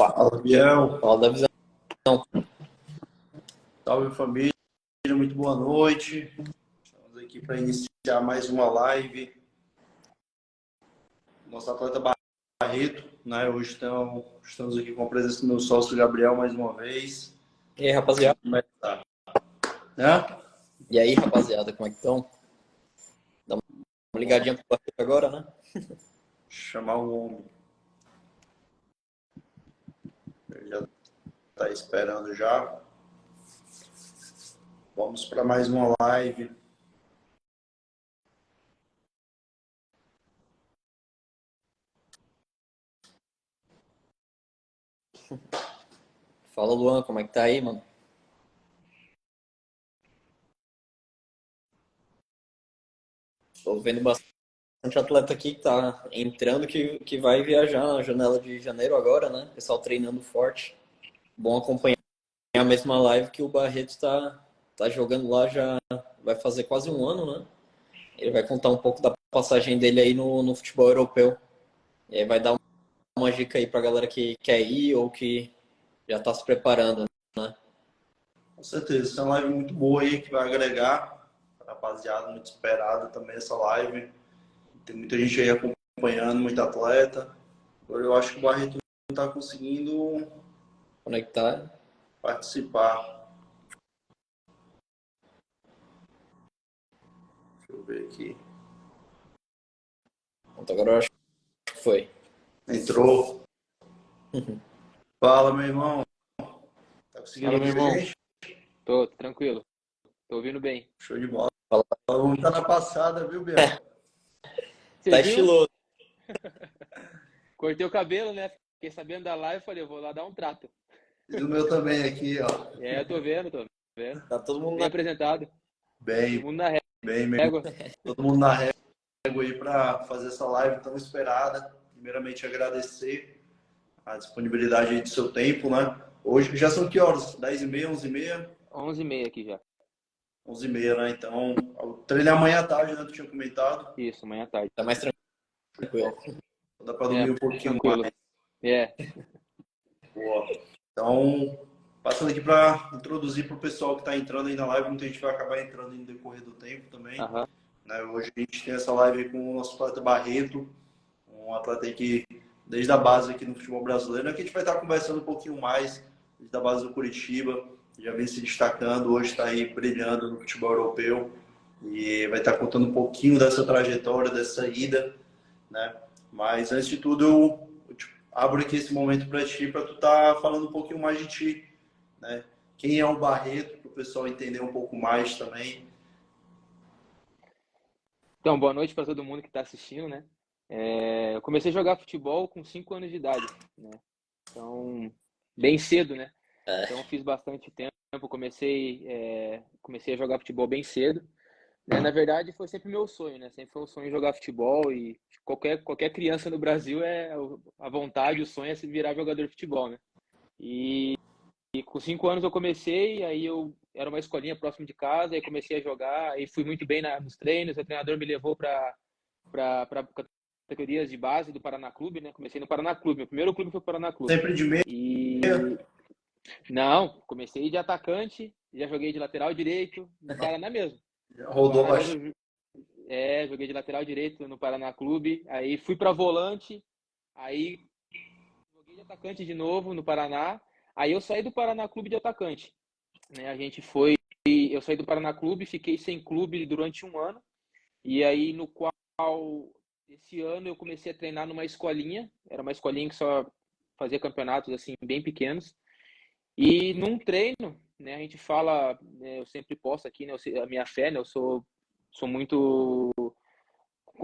Fala, Biel. Fala da visão. Salve, família. Muito boa noite. Estamos aqui para iniciar mais uma live. Nosso atleta Barreto, né? Hoje estamos aqui com a presença do meu sócio Gabriel mais uma vez. E aí, rapaziada? Como é que tá? Né? E aí, rapaziada, como é que estão? Dá uma ligadinha pro Barreto agora, né? Chamar o homem. Ele já está esperando já. Vamos para mais uma live. Fala, Luan, como é que tá aí, mano? Tô vendo bastante atleta aqui que tá entrando, que vai viajar na janela de janeiro agora, né? Pessoal treinando forte. Bom acompanhar a mesma live que o Barreto tá jogando lá já vai fazer quase um ano, né? Ele vai contar um pouco da passagem dele aí no futebol europeu. E aí vai dar uma dica aí pra galera que quer ir ou que já tá se preparando, né? Com certeza, essa é uma live muito boa aí que vai agregar. Rapaziada, muito esperada também essa live. Tem muita gente aí acompanhando, muito atleta. Agora eu acho que o Barreto não está conseguindo Conectar. participar. Deixa eu ver aqui. Pronto, agora eu acho que foi. Entrou. Fala, meu irmão. Tá conseguindo Fala, meu ouvir a irmão. gente? Tô tranquilo. Tô ouvindo bem. Show de bola. Fala. Vamos estar na passada, viu, Biel? Você Tá viu? estiloso. Cortei o cabelo, né? Fiquei sabendo da live, falei, eu vou lá dar um trato. E o meu também aqui, ó. É, tô vendo. Tá todo mundo Bem apresentado. Todo Bem, mundo na bem, meu irmão. régua. Todo mundo na régua aí para fazer essa live tão esperada. Primeiramente, agradecer a disponibilidade aí do seu tempo, né? Hoje já são que horas? 10h30, 11h30? 11h30 aqui já. 11h30, né? Então, o treino é amanhã à tarde, né? Tu tinha comentado. Isso, amanhã à tarde. tá mais tranquilo. Dá para dormir um pouquinho Tranquilo. mais. É. Boa. Então, passando aqui para introduzir para o pessoal que está entrando aí na live, muita gente vai acabar entrando no decorrer do tempo também. Aham. Né? Hoje a gente tem essa live com o nosso atleta Barreto, um atleta aí que, desde a base aqui no futebol brasileiro, aqui a gente vai estar conversando um pouquinho mais, desde a base do Curitiba, já vem se destacando, hoje está aí brilhando no futebol europeu e vai estar contando um pouquinho dessa trajetória, dessa ida, né? Mas antes de tudo, eu abro aqui esse momento para ti, para tu estar falando um pouquinho mais de ti, né? Quem é o Barreto, para o pessoal entender um pouco mais também. Então, boa noite para todo mundo que está assistindo, né? Eu comecei a jogar futebol com 5 anos de idade, né? Então, bem cedo, né? Então, fiz bastante tempo. Comecei a jogar futebol bem cedo. Né? Na verdade, foi sempre meu sonho, né? Sempre foi o sonho jogar futebol e qualquer criança no Brasil a vontade, o sonho é se virar jogador de futebol, né? E com 5 anos eu comecei, aí eu era uma escolinha próximo de casa, aí comecei a jogar, aí fui muito bem nos treinos, o treinador me levou para categorias de base do Paraná Clube, né? Comecei no Paraná Clube, meu primeiro clube foi o Paraná Clube. Sempre de meio. E não, comecei de atacante, já joguei de lateral direito, no Paraná mesmo. Rodou Paraná bastante. mesmo, joguei de lateral direito no Paraná Clube, aí fui para volante, aí joguei de atacante de novo no Paraná, aí eu saí do Paraná Clube de atacante, né? Eu saí do Paraná Clube, fiquei sem clube durante um ano, e aí no qual esse ano eu comecei a treinar numa escolinha, era uma escolinha que só fazia campeonatos assim bem pequenos, e num treino, né, a gente fala, né, eu sempre posto aqui, né, a minha fé, né, eu sou muito,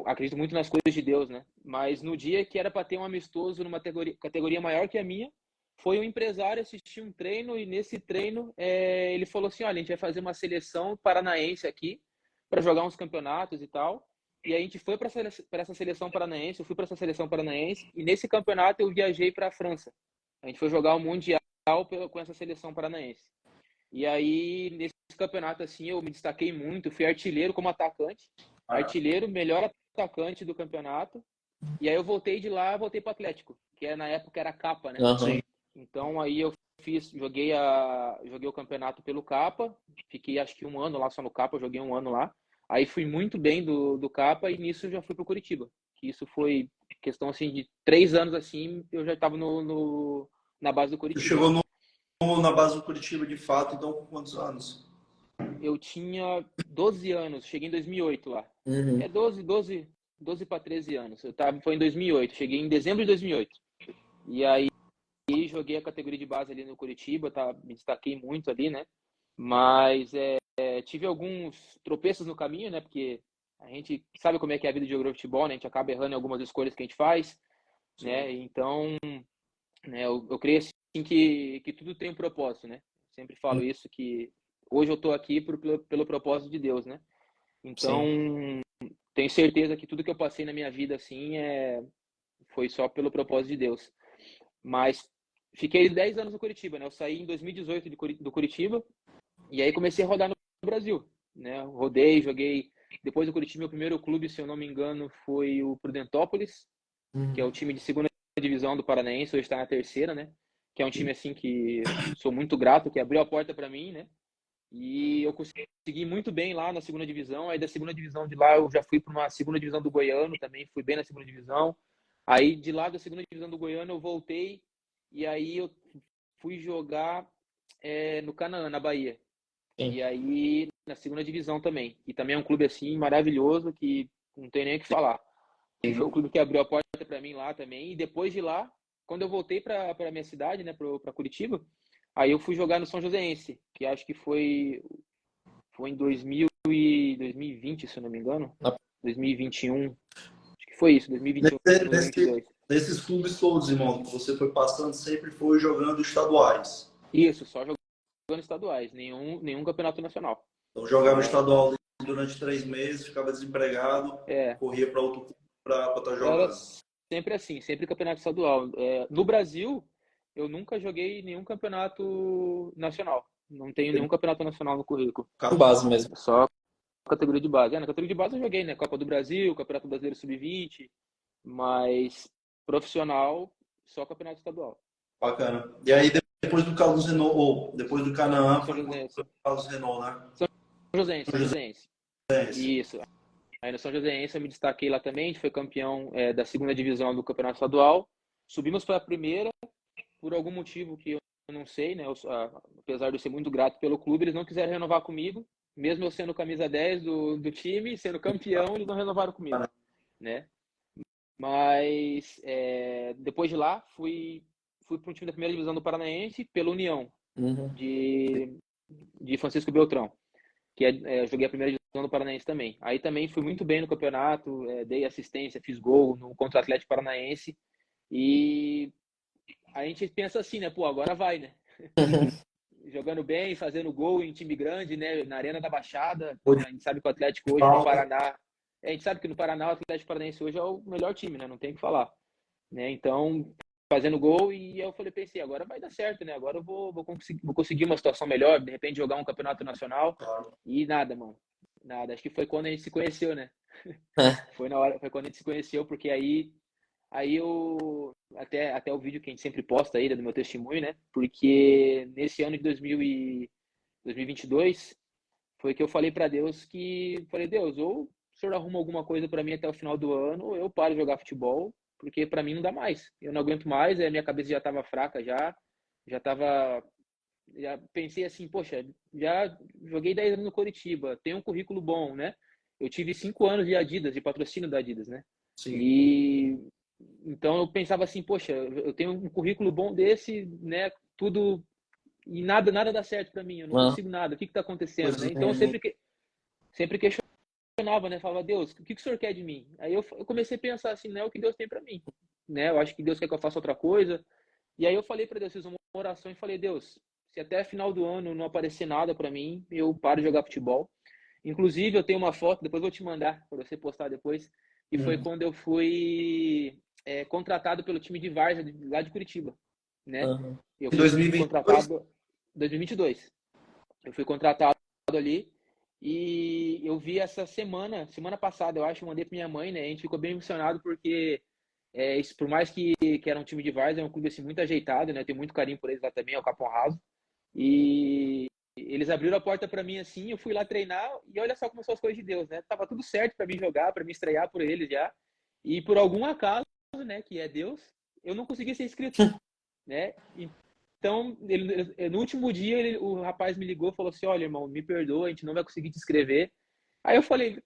acredito muito nas coisas de Deus, né, mas no dia que era para ter um amistoso numa categoria maior que a minha, foi um empresário assistir um treino e nesse treino ele falou assim, olha, a gente vai fazer uma seleção paranaense aqui para jogar uns campeonatos e tal, e a gente foi para essa seleção paranaense, eu fui para essa seleção paranaense e nesse campeonato eu viajei para a França, a gente foi jogar o Mundial com essa seleção paranaense. E aí, nesse campeonato, assim, eu me destaquei muito, fui artilheiro como atacante, artilheiro, melhor atacante do campeonato, e aí eu voltei de lá, voltei para o Atlético, que na época era capa, né? Uhum. Sim. Então aí eu joguei o campeonato pelo Capa, fiquei acho que um ano lá só no Capa, joguei um ano lá. Aí fui muito bem do Capa e nisso eu já fui pro Curitiba. Que isso foi questão assim de 3 anos assim, eu já estava na base do Você Curitiba. chegou na base do Curitiba de fato, então com quantos anos? Eu tinha 12 anos, cheguei em 2008 lá. Uhum. É 12 para 13 anos. Foi em 2008, cheguei em dezembro de 2008. E aí joguei a categoria de base ali no Curitiba, me destaquei muito ali, né? Mas tive alguns tropeços no caminho, né? Porque a gente sabe como é que é a vida de jogador de futebol, né? A gente acaba errando em algumas escolhas que a gente faz, né? Então, né, eu creio assim que tudo tem um propósito, né? Sempre falo isso, que hoje eu tô aqui pelo propósito de Deus, né? Então, Sim. tenho certeza que tudo que eu passei na minha vida, assim, foi só pelo propósito de Deus. Mas fiquei 10 anos no Curitiba, né? Eu saí em 2018 do Curitiba e aí comecei a rodar no Brasil, né? Rodei, joguei. Depois do Curitiba, meu primeiro clube, se eu não me engano, foi o Prudentópolis, que é o time de segunda divisão do Paranaense, hoje está na terceira, né? Que é um time assim que sou muito grato, que abriu a porta para mim, né? E eu consegui muito bem lá na segunda divisão. Aí da segunda divisão de lá eu já fui para uma segunda divisão do Goiano, também fui bem na segunda divisão. Aí de lá da segunda divisão do Goiano eu voltei e aí eu fui jogar no Canaã, na Bahia. Sim. E aí na segunda divisão também. E também é um clube assim maravilhoso que não tem nem o que falar. E foi o clube que abriu a porta para mim lá também. E depois de lá, quando eu voltei para minha cidade, né, para Curitiba, aí eu fui jogar no São Joséense, que acho que foi em 2020, se eu não me engano. 2021. Acho que foi isso, 2021, 2022. Nesses clubes todos, irmão, que você foi passando, sempre foi jogando estaduais. Isso, só jogando estaduais, nenhum campeonato nacional. Então jogava Né? estadual durante 3 meses, ficava desempregado, É, corria para outro clube para estar era jogando. sempre assim, sempre campeonato estadual. No Brasil, eu nunca joguei nenhum campeonato nacional. Não tenho nenhum campeonato nacional no currículo. Base mesmo. Só categoria de base. Na categoria de base eu joguei, né? Copa do Brasil, Campeonato Brasileiro Sub-20, mas profissional, só campeonato estadual. Bacana. E aí depois do Carlos Renault, ou depois do Canaã, São foi pro Joséense. Carlos Renault, né? São Joséense, São São Joséense. Joséense. Isso. Aí no São Joséense eu me destaquei lá também, a gente foi campeão da segunda divisão do campeonato estadual. Subimos para a primeira, por algum motivo que eu não sei, né? Apesar de eu ser muito grato pelo clube, eles não quiseram renovar comigo, mesmo eu sendo camisa 10 do time, sendo campeão, eles não renovaram comigo, né? Mas depois de lá, fui para um time da primeira divisão do Paranaense pela União, Uhum. de Francisco Beltrão, que joguei a primeira divisão do Paranaense também. Aí também fui muito bem no campeonato, dei assistência, fiz gol contra o Atlético Paranaense. E a gente pensa assim, né? Pô, agora vai, né? Jogando bem, fazendo gol em time grande, né? Na Arena da Baixada. A gente sabe que o Atlético hoje no Paraná. A gente sabe que no Paraná o Atlético Paranaense hoje é o melhor time, né? Não tem o que falar. Né? Então, fazendo gol, e eu pensei, agora vai dar certo, né? Agora eu vou conseguir uma situação melhor, de repente jogar um campeonato nacional. E nada, mano. Nada. Acho que foi quando a gente se conheceu, né? Foi quando a gente se conheceu, porque aí eu até o vídeo que a gente sempre posta aí do meu testemunho, né? Porque nesse ano de 2022 foi que eu falei para Deus Deus, ou o senhor arruma alguma coisa para mim até o final do ano, ou eu paro de jogar futebol, porque para mim não dá mais. Eu não aguento mais, a minha cabeça já estava fraca já pensei assim, poxa, já joguei 10 anos no Coritiba, tenho um currículo bom, né? Eu tive 5 anos de Adidas, de patrocínio da Adidas, né? Sim. E então eu pensava assim, poxa, eu tenho um currículo bom desse, né? Tudo e nada dá certo para mim, eu não consigo nada. O que está acontecendo, né? Então eu sempre questionava, né? Falava, Deus, o que o senhor quer de mim? Aí eu comecei a pensar assim, não é o que Deus tem para mim, né? Eu acho que Deus quer que eu faça outra coisa. E aí eu falei para Deus, fiz uma oração e falei, Deus, se até final do ano não aparecer nada para mim, eu paro de jogar futebol. Inclusive, eu tenho uma foto, depois eu vou te mandar para você postar depois, que foi quando eu fui contratado pelo time de Várzea lá de Curitiba, né? Em Eu fui 2022? contratado em 2022. Eu fui contratado ali e eu vi essa semana passada, eu acho, eu mandei para minha mãe, né? A gente ficou bem emocionado porque por mais que era um time de várzea, é um clube assim, muito ajeitado, né? Eu tenho muito carinho por eles lá também, é o Capão Raso. E eles abriram a porta para mim assim, eu fui lá treinar e olha só como são as coisas de Deus, né? Tava tudo certo para mim jogar, para mim estrear por eles já. E por algum acaso, né, que é Deus, eu não consegui ser inscrito, né? Então, no último dia, o rapaz me ligou e falou assim: olha, irmão, me perdoa, a gente não vai conseguir te inscrever. Aí eu falei,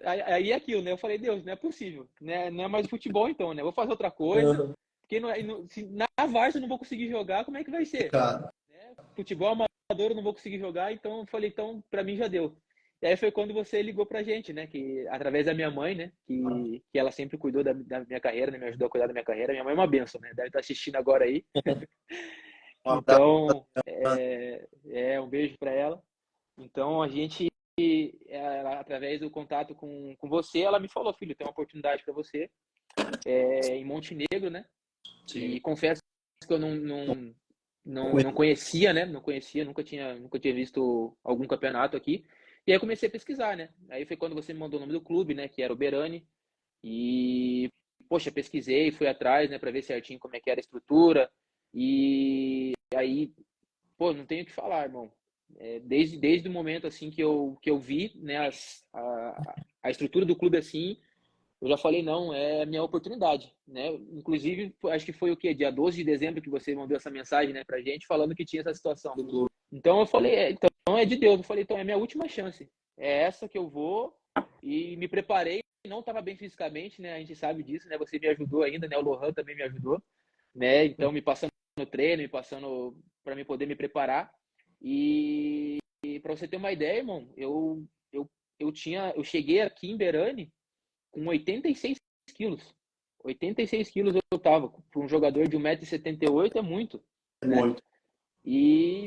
aí é aquilo, né? Eu falei, Deus, não é possível, né? Não é mais futebol então, né? Vou fazer outra coisa, Uhum. porque se na Várzea eu não vou conseguir jogar, como é que vai ser? Cara, Né? Futebol amador eu não vou conseguir jogar, então eu falei, então pra mim já deu. E aí foi quando você ligou pra gente, né? Que através da minha mãe, né? Que ela sempre cuidou da minha carreira, né? Me ajudou a cuidar da minha carreira. Minha mãe é uma bênção, né? Deve estar assistindo agora aí. um abraço. Então, um beijo para ela. Então, a gente, através do contato com você, ela me falou, filho, tem uma oportunidade para você em Montenegro, né? Sim. E confesso que eu não conhecia, né? Não conhecia, nunca tinha visto algum campeonato aqui. E aí eu comecei a pesquisar, né? Aí foi quando você me mandou o nome do clube, né? Que era o Berani. E, poxa, pesquisei, fui atrás, né? Para ver certinho como é que era a estrutura. E aí, pô, não tenho o que falar, irmão. Desde o momento assim que eu vi, né, a estrutura do clube assim, eu já falei, não, é a minha oportunidade, né? Inclusive, acho que foi o quê? Dia 12 de dezembro que você mandou essa mensagem, né, pra gente, falando que tinha essa situação. Do clube. Então eu falei, então é de Deus. Eu falei, então é a minha última chance. É essa que eu vou e me preparei. Não estava bem fisicamente, né? A gente sabe disso, né? Você me ajudou ainda, né? O Lohan também me ajudou, né? Então me passando no treino, me passando para mim poder me preparar. E para você ter uma ideia, irmão, eu cheguei aqui em Berane com 86 quilos. 86 quilos eu tava. Para um jogador de 1,78 m é muito, É né? muito. E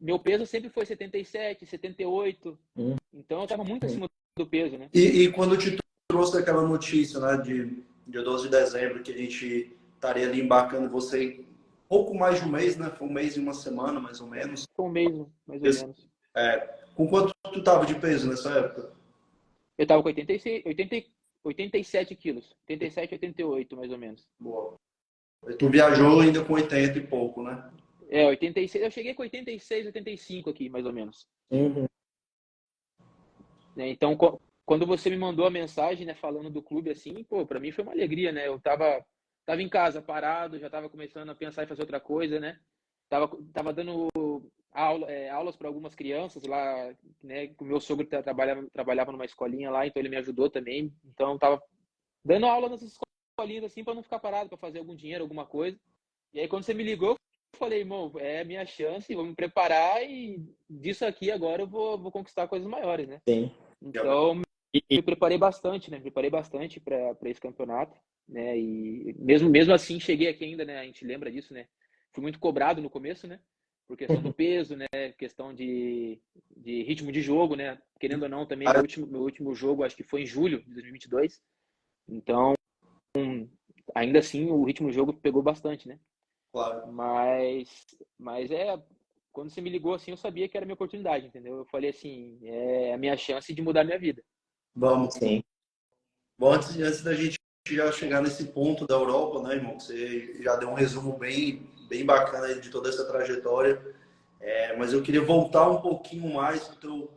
meu peso sempre foi 77, 78. Hum. Então eu tava muito acima do peso, né? E quando eu te trouxe aquela notícia, né, de dia 12 de dezembro, que a gente estaria ali embarcando você pouco mais de um mês, né? Foi um mês e uma semana, mais ou menos. Foi um mês, mais ou menos. Com quanto tu tava de peso nessa época? Eu tava com 87 quilos. 87, 88, mais ou menos. Boa. Tu viajou ainda com 80 e pouco, né? 86. Eu cheguei com 86, 85 aqui, mais ou menos. Uhum. Né? Então, quando você me mandou a mensagem, né, falando do clube assim, pô, pra mim foi uma alegria, né? Eu tava em casa, parado, já tava começando a pensar em fazer outra coisa, né? Tava dando aulas para algumas crianças lá, né? O meu sogro trabalhava numa escolinha lá, então ele me ajudou também. Então, tava dando aula nessas escolinhas assim para não ficar parado, para fazer algum dinheiro, alguma coisa. E aí, quando você me ligou, eu falei, irmão, é a minha chance, vou me preparar e disso aqui agora eu vou conquistar coisas maiores, né? Sim. Então, me preparei bastante, né? Me preparei bastante para esse campeonato, né? E mesmo assim, cheguei aqui ainda, né? A gente lembra disso, né? Fui muito cobrado no começo, né? Por questão do peso, né? Questão de ritmo de jogo, né? Querendo ou não, também meu último jogo, acho que foi em julho de 2022. Então, ainda assim, o ritmo do jogo pegou bastante, né? Claro. Mas quando você me ligou assim, eu sabia que era a minha oportunidade, entendeu? Eu falei assim, é a minha chance de mudar a minha vida. Vamos. Sim. Bom, antes da gente já chegar nesse ponto da Europa, né, irmão? Você já deu um resumo bem bacana aí de toda essa trajetória. Mas eu queria voltar um pouquinho mais pro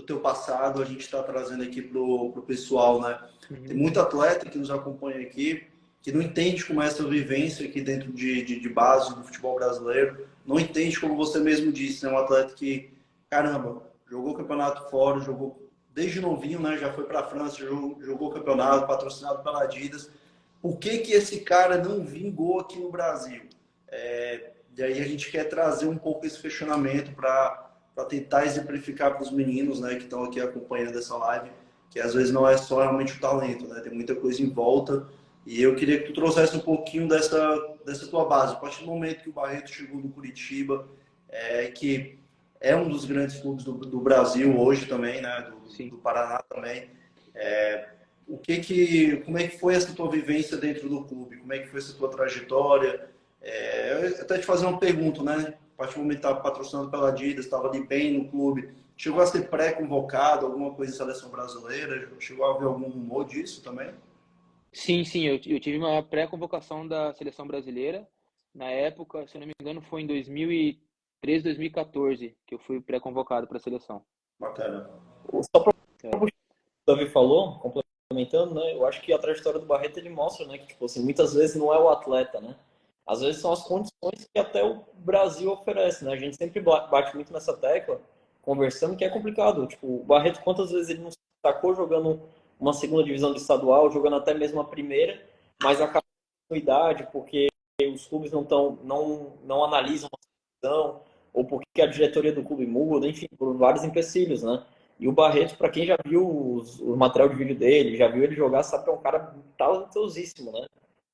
teu passado. A gente está trazendo aqui pro pessoal, né? Tem muito atleta que nos acompanha aqui que não entende como é essa vivência aqui dentro de base do futebol brasileiro. Não entende, como você mesmo disse, né? Um atleta que, caramba, jogou campeonato fora, jogou desde novinho, né? Já foi para a França, jogou campeonato, patrocinado pela Adidas. Por que esse cara não vingou aqui no Brasil? E aí a gente quer trazer um pouco esse questionamento para tentar exemplificar para os meninos, né, que estão aqui acompanhando essa live, que às vezes não é só realmente o talento, né? Tem muita coisa em volta. E eu queria que tu trouxesse um pouquinho dessa tua base. A partir do momento que o Barreto chegou no Curitiba, que é um dos grandes clubes do Brasil hoje também, né? Do Paraná também. Como é que foi essa tua vivência dentro do clube? Como é que foi essa tua trajetória? Eu até te fazer uma pergunta, né? A partir do momento que estava patrocinado pela Adidas, estava ali bem no clube, chegou a ser pré-convocado, alguma coisa em seleção brasileira? Chegou a haver algum rumor disso também? Sim, sim, eu tive uma pré-convocação da seleção brasileira. Na época, se eu não me engano, foi em 2013, 2014 que eu fui pré-convocado para a seleção. Bacana. Só para É. o Davi falou, complementando, né? Eu acho que a trajetória do Barreto ele mostra, né, que tipo assim, muitas vezes não é o atleta, né? Às vezes são as condições que até o Brasil oferece, né? A gente sempre bate muito nessa tecla, conversando, que é complicado. Tipo, o Barreto, quantas vezes ele não se destacou jogando uma segunda divisão de estadual, jogando até mesmo a primeira, mas acaba com idade, porque os clubes não analisam a situação, ou porque a diretoria do clube muda, enfim, por vários empecilhos, né? E o Barreto, para quem já viu o material de vídeo dele, já viu ele jogar, sabe que é um cara talentosíssimo, né?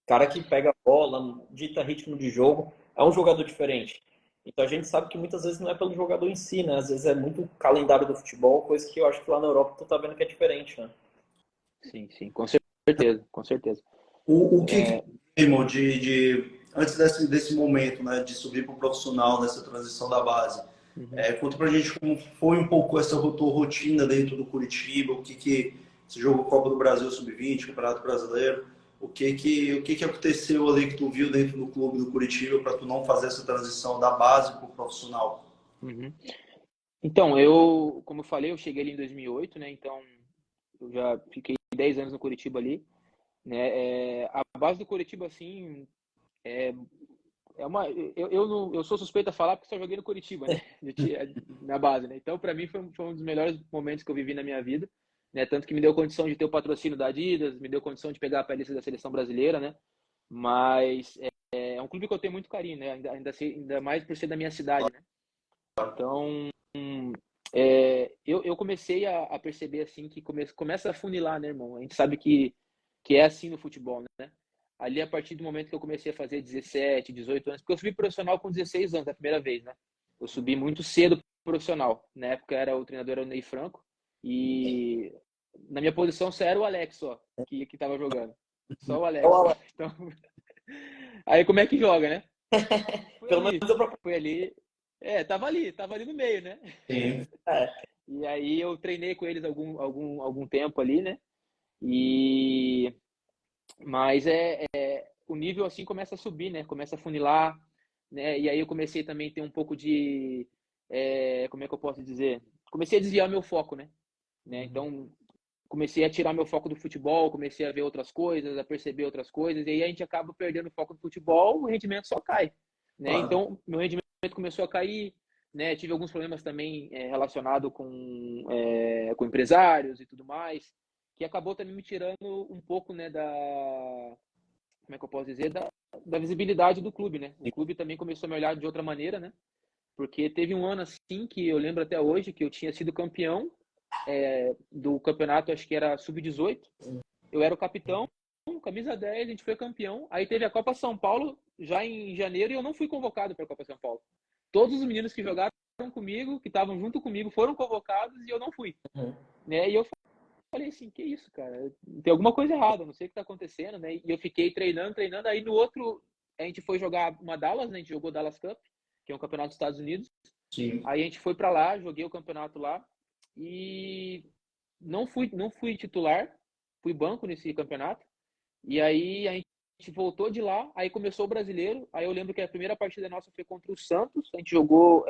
Cara que pega a bola, dita ritmo de jogo, é um jogador diferente. Então a gente sabe que muitas vezes não é pelo jogador em si, né? Às vezes é muito o calendário do futebol, coisa que eu acho que lá na Europa tu tá vendo que é diferente, né? Sim, sim, com certeza, com certeza. O que, irmão, antes desse momento, né, de subir para o profissional, nessa transição da base, Uhum. conta pra gente como foi um pouco essa tua rotina dentro do Curitiba, que esse jogo Copa do Brasil Sub-20, Campeonato Brasileiro, o que aconteceu ali que tu viu dentro do clube do Curitiba para tu não fazer essa transição da base para o profissional? Uhum. Então, eu, como eu falei, eu cheguei ali em 2008, né? Então, eu já fiquei 10 anos no Curitiba ali, né? A base do Curitiba, assim, é, é uma. Eu sou suspeito a falar porque só joguei no Curitiba, né? Na base, né? Então, para mim, foi um dos melhores momentos que eu vivi na minha vida, né? Tanto que me deu condição de ter o patrocínio da Adidas, me deu condição de pegar a playlist da seleção brasileira, né? Mas é um clube que eu tenho muito carinho, né? Ainda mais por ser da minha cidade, né? Então, eu comecei a perceber assim que começa a funilar, né, irmão? A gente sabe que é assim no futebol, né? Ali, a partir do momento que eu comecei a fazer 17, 18 anos, porque eu subi profissional com 16 anos, a primeira vez, né? Eu subi muito cedo profissional. Na época, o treinador era o Ney Franco, e na minha posição só era o Alex, só, que tava jogando. Só o Alex, só. Então, aí como é que joga, né? Foi Pelo menos ali, deu pra... foi ali. Tava ali no meio, né? Sim. É. E aí eu treinei com eles algum tempo ali, né? E mas o nível assim começa a subir, né? Começa a funilar, né? E aí eu comecei também a ter um pouco de como é que eu posso dizer? Comecei a desviar meu foco, né? Então comecei a tirar meu foco do futebol, comecei a ver outras coisas, a perceber outras coisas, e aí a gente acaba perdendo o foco do futebol, o rendimento só cai, né? Claro. Então, meu rendimento começou a cair, né? Tive alguns problemas também relacionados com empresários e tudo mais, que acabou também me tirando um pouco, né, como é que eu posso dizer, da visibilidade do clube, né? O clube também começou a me olhar de outra maneira, né? Porque teve um ano assim que eu lembro até hoje que eu tinha sido campeão do campeonato, acho que era sub-18. Eu era o capitão, camisa 10, a gente foi campeão. Aí teve a Copa São Paulo já em janeiro e eu não fui convocado para a Copa São Paulo. Todos os meninos que jogaram comigo, que estavam junto comigo, foram convocados e eu não fui. Né? E eu falei assim, que isso, cara? Tem alguma coisa errada, não sei o que está acontecendo, né? E eu fiquei treinando. Aí no outro, a gente foi jogar uma Dallas, né? A gente jogou Dallas Cup, que é um campeonato dos Estados Unidos. Sim. Aí a gente foi para lá, joguei o campeonato lá e não fui titular, fui banco nesse campeonato. E aí a gente voltou de lá, aí começou o brasileiro. Aí eu lembro que a primeira partida nossa foi contra o Santos. A gente jogou.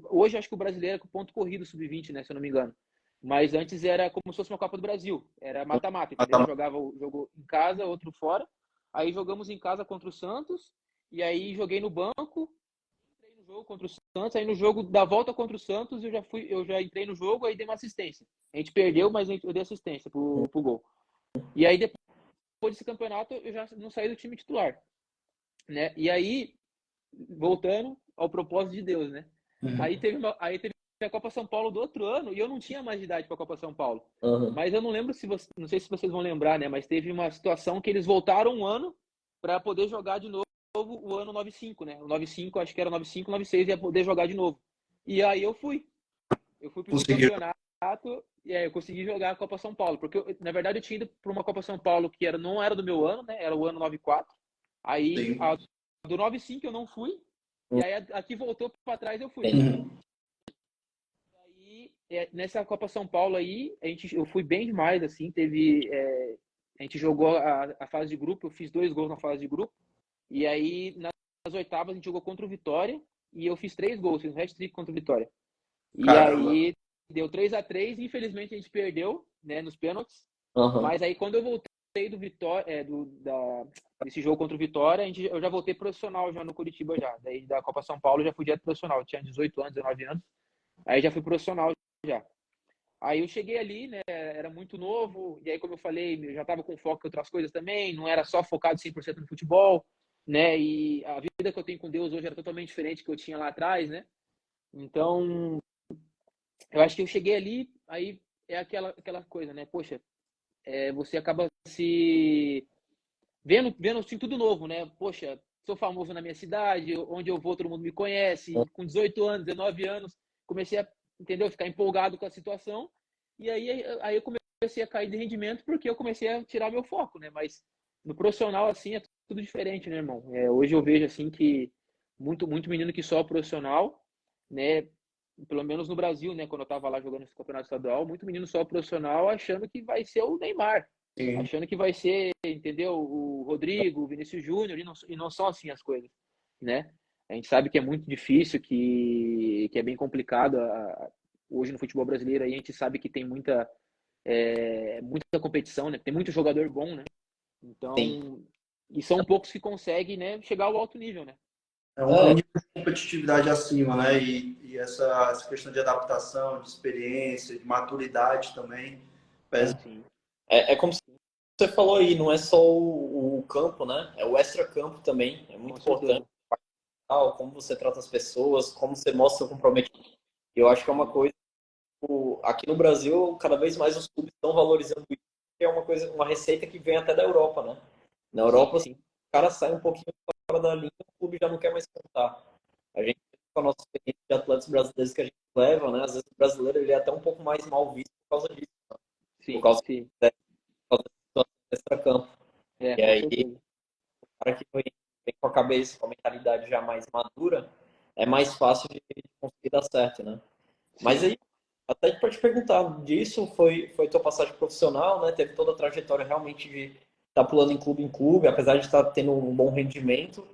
Hoje acho que o brasileiro é com ponto corrido sub-20, né? Se eu não me engano. Mas antes era como se fosse uma Copa do Brasil. Era mata-mata, entendeu? Um jogava o jogo em casa, outro fora. Aí jogamos em casa contra o Santos. E aí joguei no banco, entrei no jogo contra o Santos. Aí no jogo da volta contra o Santos, eu já entrei no jogo, aí dei uma assistência. A gente perdeu, mas eu dei assistência pro gol. E aí depois desse campeonato eu já não saí do time titular, né? E aí, voltando ao propósito de Deus, né? Uhum. Aí teve a Copa São Paulo do outro ano e eu não tinha mais de idade para a Copa São Paulo. Uhum. Mas eu não lembro não sei se vocês vão lembrar, né? Mas teve uma situação que eles voltaram um ano para poder jogar de novo o ano 95, né? O 95, acho que era 95, 96 ia poder jogar de novo. E aí eu fui para esse Conseguiu. campeonato e aí eu consegui jogar a Copa São Paulo, porque na verdade eu tinha ido para uma Copa São Paulo que não era do meu ano, né? Era o ano 94. Aí Sim. a do 95 eu não fui, e aí a que voltou para trás eu fui. Uhum. Aí nessa Copa São Paulo aí, eu fui bem demais, assim, teve a gente jogou a fase de grupo, eu fiz 2 gols na fase de grupo, e aí nas oitavas a gente jogou contra o Vitória, e eu fiz 3 gols, fiz um hat-trick contra o Vitória. E Caramba. aí deu 3-3, e infelizmente a gente perdeu, né, nos pênaltis, Aham. mas aí quando eu voltei do Vitória, desse jogo contra o Vitória, eu já voltei profissional já no Curitiba já, daí da Copa São Paulo eu já fui direto profissional, eu tinha 18 anos, 19 anos, aí já fui profissional já. Aí eu cheguei ali, né, era muito novo, e aí como eu falei, eu já estava com foco em outras coisas também, não era só focado 100% no futebol, né, e a vida que eu tenho com Deus hoje era totalmente diferente do que eu tinha lá atrás, né, então eu acho que eu cheguei ali, aí é aquela coisa, né, poxa, você acaba se vendo assim tudo novo, né, poxa, sou famoso na minha cidade, onde eu vou todo mundo me conhece, com 18 anos, 19 anos, comecei a, entendeu, ficar empolgado com a situação, e aí eu comecei a cair de rendimento porque eu comecei a tirar meu foco, né, mas no profissional, assim, é tudo diferente, né, irmão? Hoje eu vejo, assim, que muito menino que só é profissional, né, pelo menos no Brasil, né, quando eu tava lá jogando esse campeonato estadual, muito menino só profissional achando que vai ser o Neymar, Sim. achando que vai ser, entendeu, o Rodrigo, o Vinícius Júnior, e não são assim as coisas, né? A gente sabe que é muito difícil, que é bem complicado hoje no futebol brasileiro, aí a gente sabe que tem muita competição, né? Tem muito jogador bom, né? Sim. Então, e são poucos que conseguem, né, chegar ao alto nível, né? É um nível de competitividade acima, né? E essa questão de adaptação, de experiência, de maturidade também pesa. Sim, É como você falou aí, não é só o campo, né? É o extra-campo também, é com muito importante. certeza. Como você trata as pessoas, como você mostra o comprometimento. Eu acho que é uma Sim, coisa, aqui no Brasil, cada vez mais os clubes estão valorizando isso, que é uma coisa, uma receita que vem até da Europa, né? Na sim, Europa, se sim. o cara sai um pouquinho fora da linha, o clube já não quer mais contar. A gente, com a nossa experiência de atletas brasileiros que a gente leva, né? Às vezes o brasileiro ele é até um pouco mais mal visto por causa disso, por Sim, causa, sim. por causa da situação extra-campo. E Com aí, certeza. o cara que vem com a cabeça, com a mentalidade já mais madura, é mais fácil de conseguir dar certo, né? Mas Sim. aí, até para te perguntar disso, foi tua passagem profissional, né? Teve toda a trajetória realmente de estar pulando em clube, apesar de estar tendo um bom rendimento.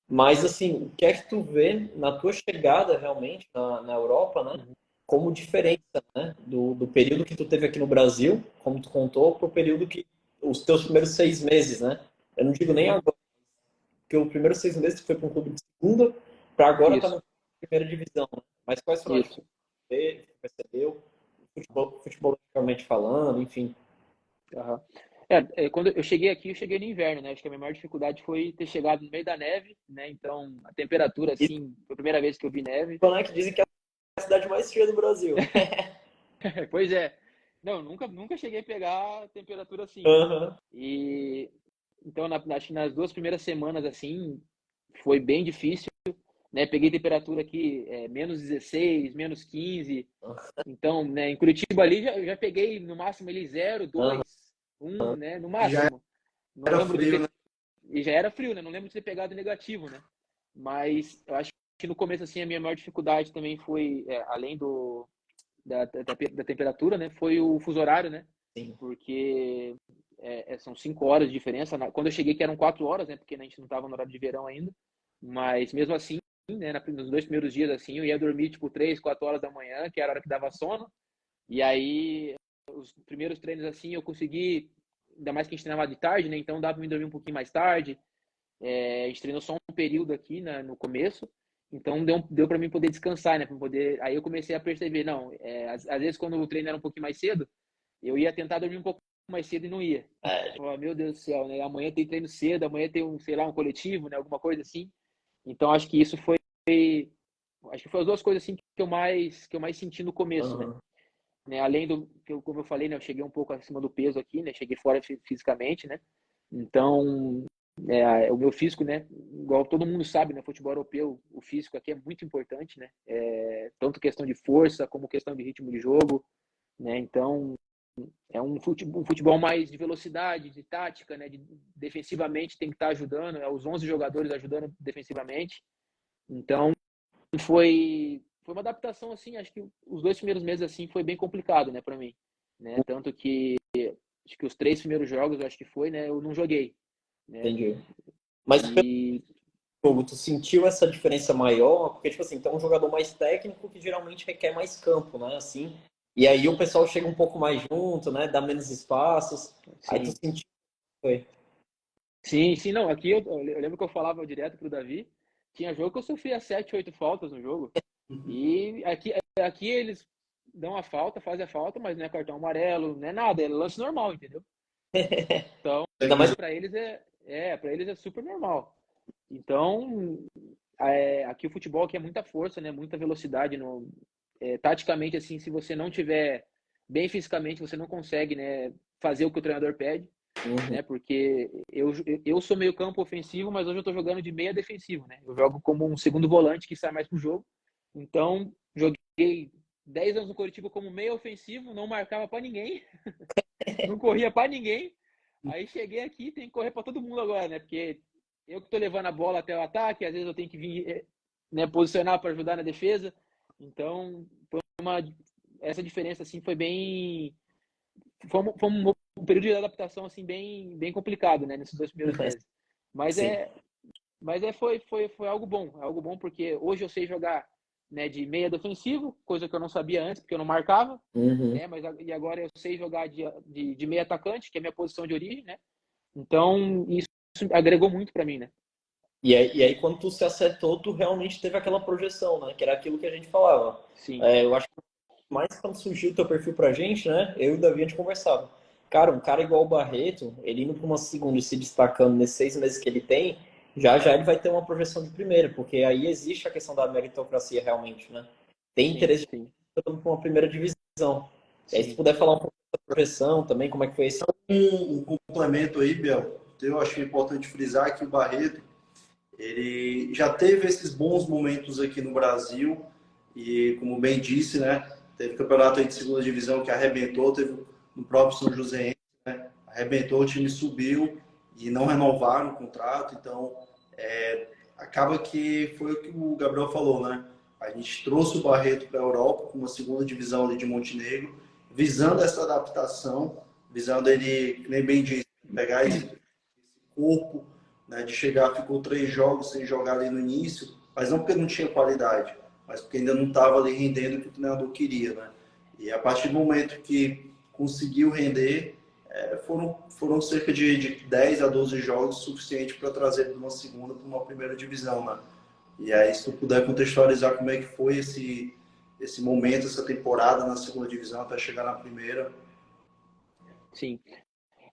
Mas, assim, o que é que tu vê na tua chegada realmente na Europa, né? Uhum. Como diferença, né? Do período que tu teve aqui no Brasil, como tu contou, para o período que os teus primeiros 6 meses, né? Eu não digo nem Uhum. agora, porque o primeiro 6 meses tu foi para um clube de segunda, para agora estar Isso, na primeira divisão, né? Mas quais foram as isso. dificuldades que tu percebeu? Futebolisticamente falando, enfim. Aham. Quando eu cheguei aqui, eu cheguei no inverno, né? Acho que a minha maior dificuldade foi ter chegado no meio da neve, né? Então, a temperatura, E assim, foi a primeira vez que eu vi neve. né, que dizem que é a cidade mais fria do Brasil. Pois é. Não, nunca cheguei a pegar a temperatura assim. Aham. E então, acho que nas 2 primeiras semanas, assim, foi bem difícil, né? Peguei temperatura aqui, -16, -15. Então, né, em Curitiba ali eu já peguei no máximo ali 0, Aham. 2, 1, né? No Já máximo. Não era lembro de frio, né? ter. E já era frio, né? Não lembro de ter pegado negativo, né? Mas eu acho que no começo, assim, a minha maior dificuldade também foi, além da temperatura, né? Foi o fuso horário, né? Sim. Porque são 5 horas de diferença. Quando eu cheguei que eram 4 horas, né? Porque a gente não estava no horário de verão ainda. Mas mesmo assim, né? Nos 2 primeiros dias, assim, eu ia dormir tipo 3, 4 horas da manhã, que era a hora que dava sono. E aí, os primeiros treinos, assim, eu consegui, ainda mais que a gente treinava de tarde, né? Então dava pra me dormir um pouquinho mais tarde. A gente treinou só um período aqui, né, no começo, então deu para mim poder descansar, né, para poder. Aí eu comecei a perceber, não, às vezes quando o treino era um pouquinho mais cedo, eu ia tentar dormir um pouco mais cedo e não ia. É, Falei, meu Deus do céu, né? Amanhã tem treino cedo, amanhã tem sei lá, um coletivo, né, alguma coisa assim. Então acho que isso acho que foi as duas coisas assim que eu mais senti no começo, né? aham. Além do que como eu falei, né, eu cheguei um pouco acima do peso aqui, né? Cheguei fora fisicamente, né? Então, o meu físico, né? Igual todo mundo sabe, né? Futebol europeu, o físico aqui é muito importante, né? Tanto questão de força como questão de ritmo de jogo, né? Então, é um futebol mais de velocidade, de tática, né? Defensivamente tem que estar ajudando, os 11 jogadores ajudando defensivamente. Então, foi uma adaptação assim, acho que os 2 primeiros meses assim foi bem complicado, né, para mim, né? Tanto que acho que os 3 primeiros jogos, eu acho que foi, né? Eu não joguei, né? Entendi. Mas E jogo, tu sentiu essa diferença maior? Porque, tipo assim, tem um jogador mais técnico que geralmente requer mais campo, né? Assim, e aí o pessoal chega um pouco mais junto, né? Dá menos espaços. Aí tu sim, sentiu, foi. sim, não. Aqui eu lembro que eu falava direto pro Davi. Tinha jogo que eu sofria 7, 8 faltas no jogo. E aqui eles dão a falta, fazem a falta, mas não é cartão amarelo, não é nada, é lance normal, entendeu? Então, Ainda mais. para eles para eles é super normal. Então, aqui o futebol aqui é muita força, né? Muita velocidade. Taticamente, assim, se você não tiver bem fisicamente, você não consegue, né, fazer o que o treinador pede, Uhum. né? Porque eu sou meio campo ofensivo, mas hoje eu tô jogando de meia defensivo, né? Eu jogo como um segundo volante que sai mais pro jogo. Então, joguei 10 anos no Coritiba como meia ofensivo, não marcava para ninguém, não corria para ninguém. Aí cheguei aqui, tem que correr para todo mundo agora, né? Porque eu que tô levando a bola até o ataque, às vezes eu tenho que vir, né, posicionar para ajudar na defesa. Então, essa diferença assim foi bem, foi um período de adaptação assim bem complicado, né, nesses 2 primeiros meses. Mas Sim. foi algo bom porque hoje eu sei jogar, né, de meia defensivo, coisa que eu não sabia antes porque eu não marcava, Uhum. né, e agora eu sei jogar de meia atacante, que é a minha posição de origem, né? Então, isso agregou muito para mim, né? E aí, quando tu se acertou, tu realmente teve aquela projeção, né? Que era aquilo que a gente falava. Sim, Eu acho que mais quando surgiu o teu perfil pra gente, né? Eu e o Davi, a gente conversava. Cara, um cara igual o Barreto, ele indo pra uma segunda e se destacando nesses 6 meses que ele tem, já já ele vai ter uma projeção de primeira, porque aí existe a questão da meritocracia realmente, né? Tem sim, interesse de sim, ir pra uma primeira divisão. E aí, se sim. puder falar um pouco da projeção também, como é que foi esse. Um complemento aí, Biel. Eu acho importante frisar que o Barreto, ele já teve esses bons momentos aqui no Brasil e, como bem disse, né, teve campeonato aí de segunda divisão que arrebentou, teve no próprio São José, né, arrebentou, o time subiu e não renovaram o contrato, então acaba que foi o que o Gabriel falou, né? A gente trouxe o Barreto para a Europa com uma segunda divisão ali de Montenegro, visando essa adaptação, visando ele, nem bem disse, pegar esse corpo, né, de chegar, ficou 3 jogos sem jogar ali no início, mas não porque não tinha qualidade, mas porque ainda não estava ali rendendo o que o treinador queria, né? E a partir do momento que conseguiu render, foram cerca de 10 a 12 jogos suficiente para trazer de uma segunda para uma primeira divisão, né? E aí, se tu puder contextualizar como é que foi esse momento, essa temporada na segunda divisão até chegar na primeira. Sim.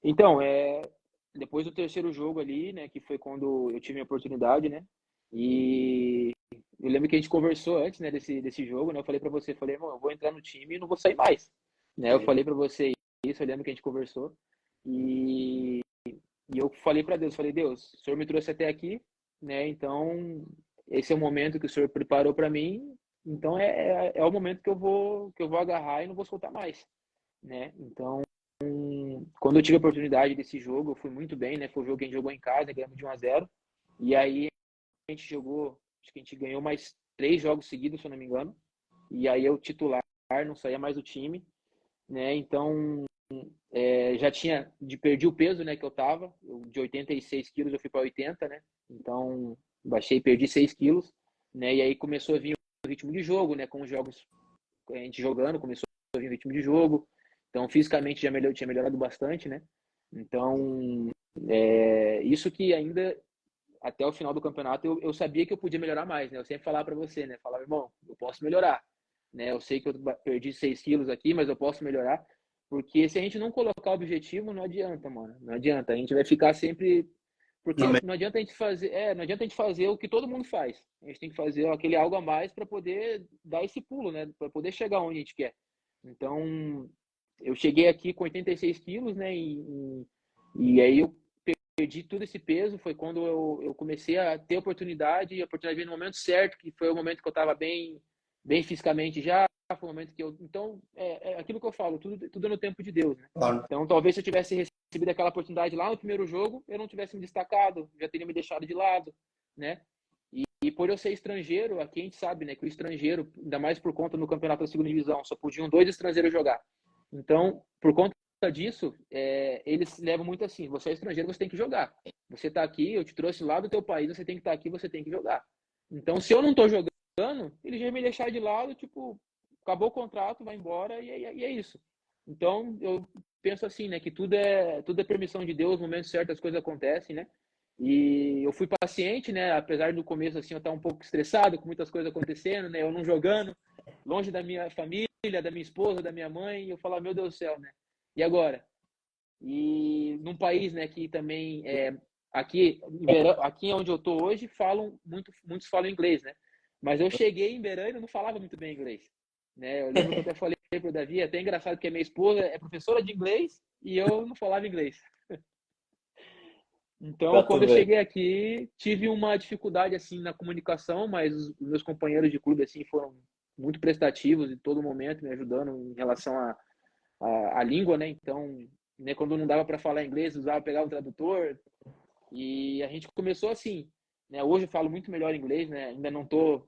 Então, depois do terceiro jogo ali, né, que foi quando eu tive a oportunidade, né? E eu lembro que a gente conversou antes, né, desse jogo, né? Eu falei para você, falei, irmão, eu vou entrar no time e não vou sair mais, né? Eu falei para você isso, eu lembro que a gente conversou. E, e eu falei para Deus, falei, Deus, o Senhor me trouxe até aqui, né? Então, esse é o momento que o Senhor preparou para mim. Então, é o momento que eu vou agarrar e não vou soltar mais, né? Então, quando eu tive a oportunidade desse jogo, eu fui muito bem, né? Foi o jogo que a gente jogou em casa, ganhamos de 1-0. E aí a gente jogou, acho que a gente ganhou mais 3 jogos seguidos, se eu não me engano. E aí eu titular, não saía mais do time, né? Então já perdi o peso, né, que eu tava. De 86 quilos eu fui para 80, né? Então baixei, perdi 6 quilos, né? E aí começou a vir o ritmo de jogo, né? Com os jogos a gente jogando, começou a vir o ritmo de jogo. Então fisicamente tinha melhorado bastante, né? Então isso que ainda até o final do campeonato eu sabia que eu podia melhorar mais, né? Eu sempre falava para você, né? Falava, irmão, eu posso melhorar, né? Eu sei que eu perdi 6 quilos aqui, mas eu posso melhorar, porque se a gente não colocar o objetivo, não adianta, mano. Não adianta. A gente vai ficar sempre. Porque não adianta a gente fazer, não adianta a gente fazer o que todo mundo faz. A gente tem que fazer aquele algo a mais para poder dar esse pulo, né? Para poder chegar onde a gente quer. Então, eu cheguei aqui com 86 quilos, né? E aí eu perdi todo esse peso. Foi quando eu comecei a ter oportunidade, e a oportunidade veio no momento certo, que foi o momento que eu estava bem fisicamente já. Foi o momento que eu. Então, é aquilo que eu falo, tudo no tempo de Deus, né? Claro. Então, talvez se eu tivesse recebido aquela oportunidade lá no primeiro jogo, eu não tivesse me destacado, já teria me deixado de lado, né? E por eu ser estrangeiro, aqui a gente sabe, né, que o estrangeiro, ainda mais por conta no campeonato da segunda divisão, só podiam 2 estrangeiros jogar. Então, por conta disso, eles levam muito assim, você é estrangeiro, você tem que jogar. Você tá aqui, eu te trouxe lá do teu país, você tem que estar aqui, você tem que jogar. Então, se eu não tô jogando, eles já me deixar de lado, tipo, acabou o contrato, vai embora e é isso. Então, eu penso assim, né, que tudo é permissão de Deus, no momento certo as coisas acontecem, né? E eu fui paciente, né, apesar do começo assim eu estar um pouco estressado com muitas coisas acontecendo, né, eu não jogando, longe da minha família, da minha esposa, da minha mãe, e eu falava, meu Deus do céu, né? E agora? E num país, né, que também aqui onde eu tô hoje, muitos falam inglês, né? Mas eu cheguei em Berã e não falava muito bem inglês, né? Eu lembro que eu até falei pro Davi, é até engraçado que a minha esposa é professora de inglês e eu não falava inglês. Então, Pra quando tu eu ver. cheguei aqui, tive uma dificuldade assim na comunicação, mas os meus companheiros de clube assim foram muito prestativos em todo momento, me ajudando em relação à língua, né? Então, né, quando não dava para falar inglês, pegava o tradutor e a gente começou assim, né? Hoje eu falo muito melhor inglês, né? Ainda não tô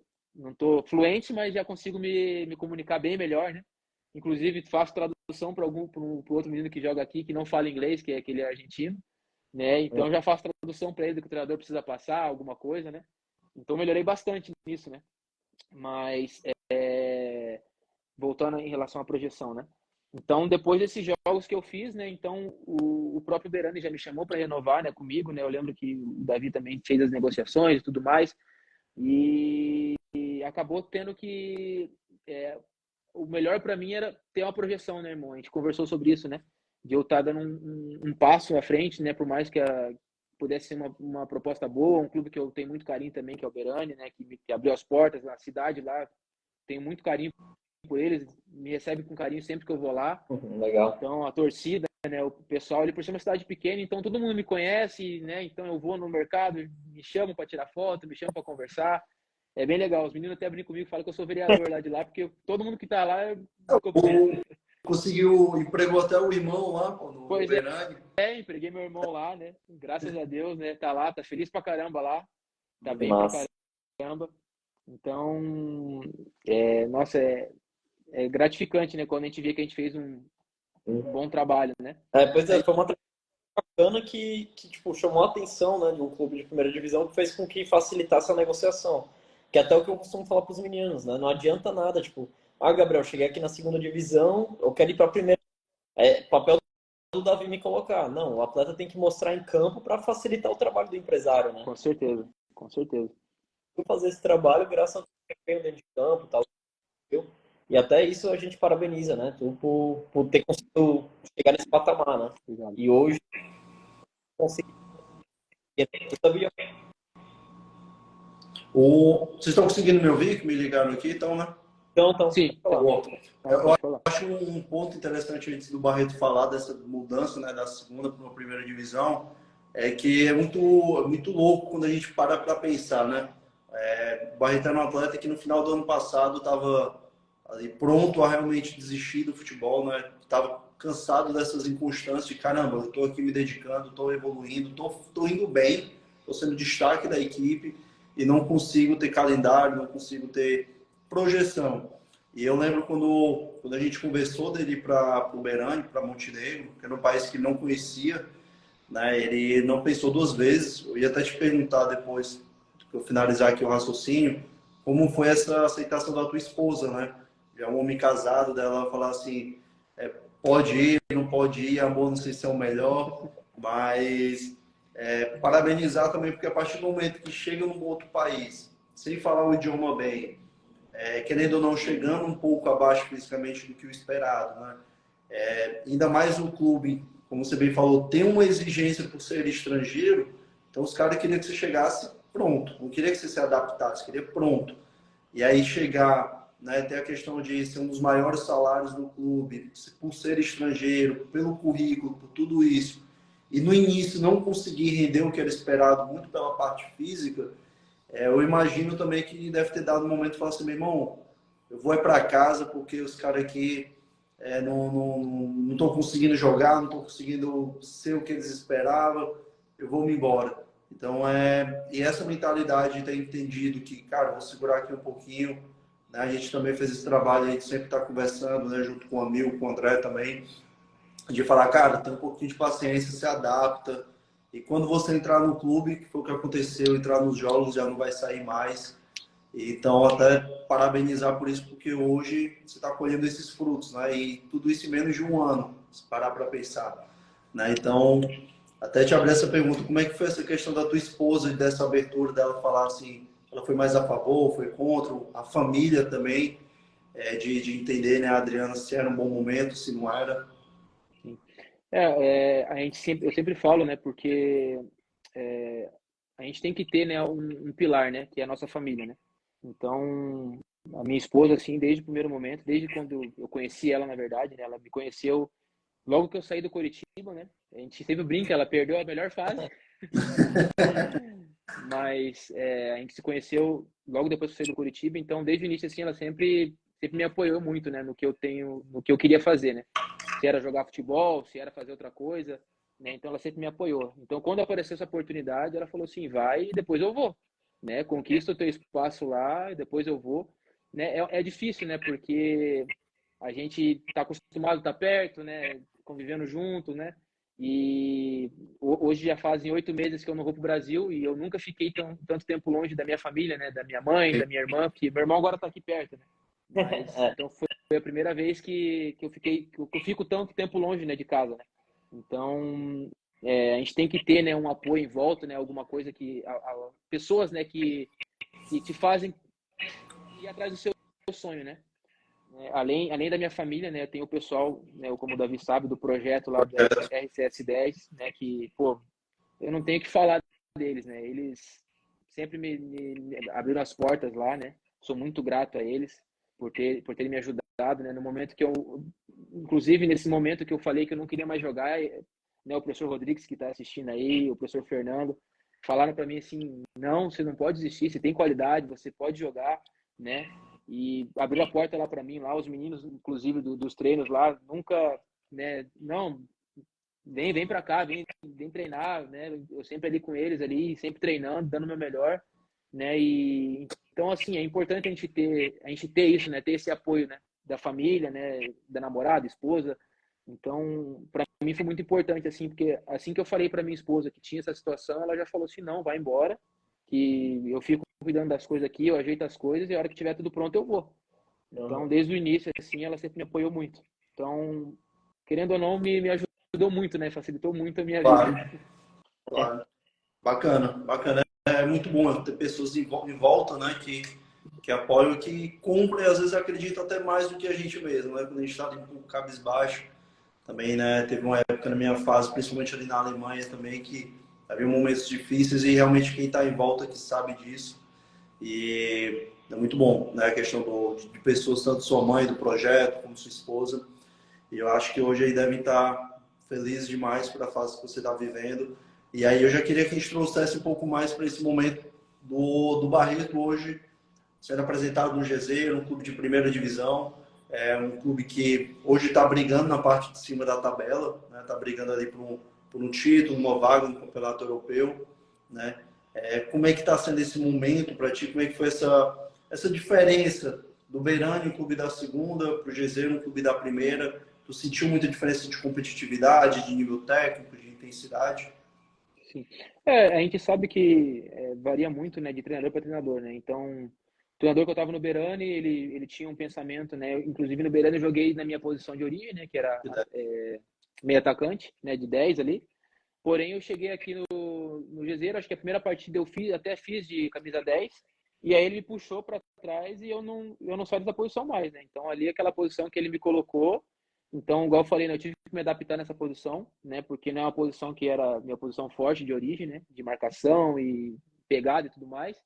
fluente, mas já consigo me comunicar bem melhor, né? Inclusive faço tradução para pro outro menino que joga aqui que não fala inglês, que é aquele argentino, né? Então já faço tradução para ele do que o treinador precisa passar, alguma coisa, né? Então melhorei bastante nisso, né? Mas voltando em relação à projeção, né? Então depois desses jogos que eu fiz, né? Então o próprio Berani já me chamou para renovar, né? Comigo, né? Eu lembro que o Davi também fez as negociações e tudo mais e acabou tendo que o melhor para mim era ter uma projeção, né, irmão? A gente conversou sobre isso, né? De eu estar dando um passo à frente, né? Por mais que pudesse ser uma proposta boa, um clube que eu tenho muito carinho também, que é o Berani, né? Que abriu as portas na cidade lá. Tenho muito carinho por eles, me recebe com carinho sempre que eu vou lá. Legal. Então, a torcida, né? O pessoal, ele por ser uma cidade pequena, então todo mundo me conhece, né? Então eu vou no mercado, me chamam para tirar foto, me chamam para conversar. É bem legal. Os meninos até brincam comigo, falam que eu sou vereador lá de lá, porque todo mundo que tá lá ficou conhece. Conseguiu, empregou até o irmão lá, pô, no Pois Berani. empreguei meu irmão lá, né? Graças a Deus, né? Tá lá, tá feliz pra caramba lá, tá Muito bem pra massa. caramba. Então, nossa, é gratificante, né? Quando a gente vê que a gente fez um bom trabalho, né? Pois é, foi uma trajetória bacana que tipo, chamou a atenção, né, de um clube de primeira divisão que fez com que facilitasse a negociação. Que é até o que eu costumo falar para os meninos, né? Não adianta nada, tipo, Gabriel, cheguei aqui na segunda divisão, eu quero ir para a primeira. Papel do Davi me colocar. Não, o atleta tem que mostrar em campo para facilitar o trabalho do empresário, né? Com certeza, com certeza. Eu fazer esse trabalho graças ao desempenho dentro de campo, tal. E até isso a gente parabeniza, né? Tu por ter conseguido chegar nesse patamar, né? Obrigado. E hoje consegui. Tu sabia? Vocês estão conseguindo me ouvir? Que me ligaram aqui, então, né? Então, Sim, pode falar. Eu pode falar. acho um ponto interessante antes do Barreto falar dessa mudança, né, da segunda para uma primeira divisão, é que é muito louco quando a gente para pensar, né? O Barreto era um atleta que no final do ano passado estava ali pronto a realmente desistir do futebol, né? Estava cansado dessas inconstâncias de caramba, eu estou aqui me dedicando, estou evoluindo, estou indo bem, estou sendo destaque da equipe e não consigo ter calendário, não consigo ter projeção. E eu lembro quando a gente conversou dele ir para o Berani, para Montenegro, que era um país que ele não conhecia, né? Ele não pensou duas vezes. Eu ia até te perguntar depois que eu finalizar aqui o raciocínio, como foi essa aceitação da tua esposa, né? Já um homem casado, dela falar assim, pode ir, não pode ir, amor, não sei se é o melhor, mas parabenizar também, porque a partir do momento que chega num outro país, sem falar o idioma bem, querendo ou não, chegando um pouco abaixo fisicamente do que o esperado, né? Ainda mais o clube, como você bem falou, tem uma exigência por ser estrangeiro, então os caras queriam que você chegasse pronto, não queria que você se adaptasse, queria pronto. E aí chegar, né, ter a questão de ser um dos maiores salários do clube, por ser estrangeiro, pelo currículo, por tudo isso, e no início não conseguir render o que era esperado, muito pela parte física, eu imagino também que deve ter dado um momento de falar assim, meu irmão, eu vou para casa porque os caras aqui não estão conseguindo jogar, não estão conseguindo ser o que eles esperavam, eu vou me embora. Então, e essa mentalidade de ter entendido que, cara, vou segurar aqui um pouquinho, né? A gente também fez esse trabalho, a gente sempre está conversando, né, junto com o Amil, com o André também, de falar, cara, tem um pouquinho de paciência, se adapta. E quando você entrar no clube, que foi o que aconteceu, entrar nos jogos já não vai sair mais. Então, até parabenizar por isso, porque hoje você está colhendo esses frutos, né? E tudo isso em menos de um ano, se parar para pensar, né? Então, até te abrir essa pergunta, como é que foi essa questão da tua esposa e dessa abertura dela falar assim, ela foi mais a favor, foi contra, a família também, de entender, né, Adriana, se era um bom momento, se não era. A gente sempre, eu sempre falo, né, porque é, a gente tem que ter, né, um pilar, né, que é a nossa família, né. Então, a minha esposa, assim, desde o primeiro momento, desde quando eu conheci ela, na verdade, né, ela me conheceu logo que eu saí do Coritiba, né. A gente sempre brinca, ela perdeu a melhor fase, mas a gente se conheceu logo depois que eu saí do Coritiba, então desde o início, assim, ela sempre me apoiou muito, né, no que eu tenho, no que eu queria fazer, né. Se era jogar futebol, se era fazer outra coisa, né? Então ela sempre me apoiou. Então quando apareceu essa oportunidade, ela falou assim, vai e depois eu vou, né? Conquista o teu espaço lá e depois eu vou, né? É difícil, né? Porque a gente está acostumado a estar perto, né? Convivendo junto, né? E hoje já fazem 8 meses que eu não vou para o Brasil e eu nunca fiquei tanto tempo longe da minha família, né? Da minha mãe, da minha irmã, porque meu irmão agora está aqui perto, né? Mas então foi a primeira vez que eu fico tanto tempo longe, né, de casa, né? Então a gente tem que ter, né, um apoio em volta, né? Alguma coisa que pessoas, né, que te fazem ir atrás do seu sonho, né? Além da minha família, né, eu tenho o pessoal, né, como o Davi sabe, do projeto lá do RCS10, né, que, pô, eu não tenho que falar deles, né, eles sempre me abriram as portas lá, né, sou muito grato a eles por terem me ajudado, né, no momento que inclusive nesse momento que eu falei que eu não queria mais jogar, né, o professor Rodrigues que está assistindo aí, o professor Fernando, falaram para mim assim, não, você não pode desistir, você tem qualidade, você pode jogar, né, e abriu a porta lá para mim, lá os meninos, inclusive dos treinos lá, nunca, né, não, vem para cá, vem treinar, né, eu sempre ali com eles ali, sempre treinando, dando o meu melhor, né, e então assim, é importante a gente ter isso, né, ter esse apoio, né, da família, né, da namorada, esposa. Então, para mim foi muito importante assim, porque assim que eu falei para minha esposa que tinha essa situação, ela já falou assim: "Não, vai embora, que eu fico cuidando das coisas aqui, eu ajeito as coisas e a hora que tiver tudo pronto eu vou". Então, desde o início, assim, ela sempre me apoiou muito. Então, querendo ou não, me ajudou muito, né? Facilitou muito a minha vida. Claro, claro. Bacana, bacana. É muito bom ter pessoas em volta, né, que apoiam, que cumprem, às vezes acreditam até mais do que a gente mesmo, né? Quando a gente está ali um pouco cabisbaixo, também, né? Teve uma época na minha fase, principalmente ali na Alemanha também, que havia momentos difíceis e realmente quem está em volta que sabe disso. E é muito bom, né? A questão de pessoas, tanto sua mãe do projeto, como sua esposa. E eu acho que hoje aí devem estar felizes demais pela fase que você está vivendo. E aí eu já queria que a gente trouxesse um pouco mais para esse momento do Barreto hoje, sendo apresentado no GZ, um clube de primeira divisão. É um clube que hoje está brigando na parte de cima da tabela, né? Está brigando ali por um título, uma vaga no campeonato europeu, né? Como é que está sendo esse momento para ti? Como é que foi essa diferença do Beirani, um clube da segunda, para o GZ, um clube da primeira? Tu sentiu muita diferença de competitividade, de nível técnico, de intensidade? Sim. A gente sabe que varia muito, né, de treinador para treinador, né? Então, o treinador que eu estava no Berani, ele tinha um pensamento, né? Inclusive no Berani eu joguei na minha posição de origem, né? Que era meio atacante, né? De 10 ali. Porém, eu cheguei aqui no Gezeiro, acho que a primeira partida até fiz de camisa 10, e aí ele me puxou para trás e eu não saí da posição mais, né? Então, ali aquela posição que ele me colocou, então, igual eu falei, né, eu tive que me adaptar nessa posição, né? Porque não é uma posição que era minha posição forte de origem, né? De marcação e pegada e tudo mais.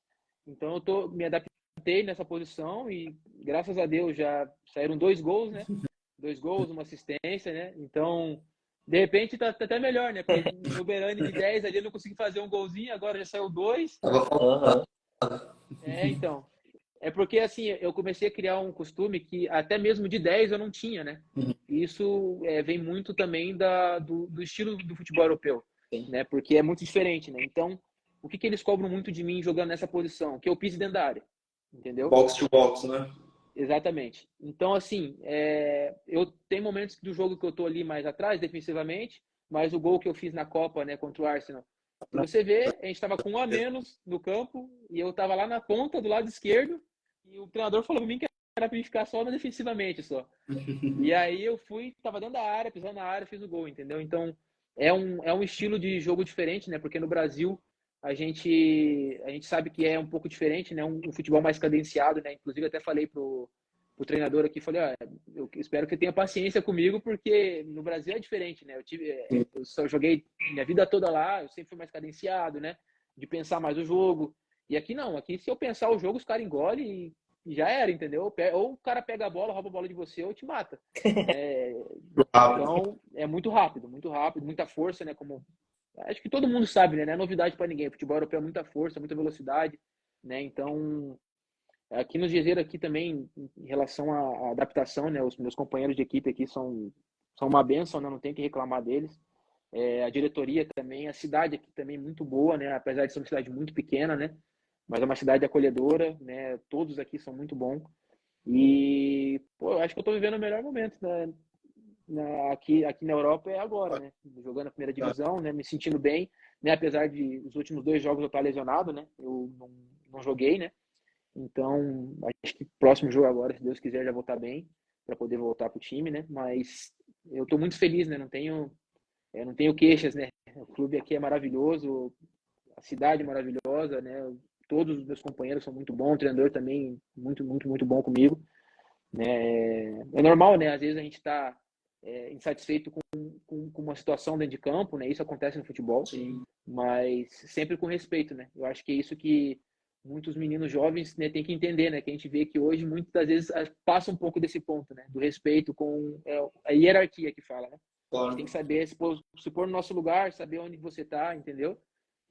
Então, me adaptei nessa posição e, graças a Deus, já saíram 2 gols, né? 2 gols, uma assistência, né? Então, de repente tá até melhor, né? Porque no Berani de 10 ali eu não consegui fazer um golzinho, agora já saiu 2. Tava Aham. Então. É porque assim, eu comecei a criar um costume que até mesmo de 10 eu não tinha, né? faltando. E isso vem muito também do estilo do futebol europeu, Sim. né? Porque é muito diferente, né? Então, o que eles cobram muito de mim jogando nessa posição? Que eu pise dentro da área, entendeu? Box to box, né? Exatamente. Então, assim, eu tenho momentos do jogo que eu tô ali mais atrás, defensivamente, mas o gol que eu fiz na Copa, né, contra o Arsenal, se você vê, a gente estava com um a menos no campo e eu estava lá na ponta do lado esquerdo e o treinador falou para mim que era para ficar só na defensivamente só. E aí eu fui, tava dentro da área, pisando na área, fiz o gol, entendeu? Então, é um estilo de jogo diferente, né? Porque no Brasil a gente sabe que é um pouco diferente, né? Um futebol mais cadenciado, né? Inclusive até falei pro treinador aqui, falei, ó, eu espero que tenha paciência comigo, porque no Brasil é diferente, né? Eu só joguei minha vida toda lá, eu sempre fui mais cadenciado, né? De pensar mais o jogo. E aqui não, aqui se eu pensar o jogo, os caras engolem e já era, entendeu? Ou o cara pega a bola, rouba a bola de você ou te mata. É, então, é muito rápido, muita força, né? Como acho que todo mundo sabe, né? Não é novidade para ninguém. O futebol europeu é muita força, muita velocidade, né? Então, aqui no Gezeira aqui também, em relação à adaptação, né? Os meus companheiros de equipe aqui são uma bênção, né? Não tem que reclamar deles. A diretoria também, a cidade aqui também é muito boa, né? Apesar de ser uma cidade muito pequena, né? Mas é uma cidade acolhedora, né? Todos aqui são muito bons. E, pô, eu acho que eu tô vivendo o melhor momento, né? Aqui na Europa é agora, né? Jogando a primeira divisão, né? Me sentindo bem, né? Apesar de os últimos 2 jogos eu estar lesionado, né? Eu não joguei, né? Então, acho que próximo jogo agora, se Deus quiser, já vou estar bem para poder voltar pro time, né? Mas eu tô muito feliz, né? Não tenho queixas, né? O clube aqui é maravilhoso, a cidade é maravilhosa, né? Todos os meus companheiros são muito bons, o treinador também muito, muito, muito bom comigo, né? É normal, né? Às vezes a gente está insatisfeito com uma situação dentro de campo, né? Isso acontece no futebol, Sim. mas sempre com respeito, né? Eu acho que é isso que muitos meninos jovens, né, têm que entender, né? Que a gente vê que hoje muitas das vezes passa um pouco desse ponto, né? Do respeito com a hierarquia que fala, né? A gente tem que Claro. saber se pôr no nosso lugar, saber onde você está, entendeu?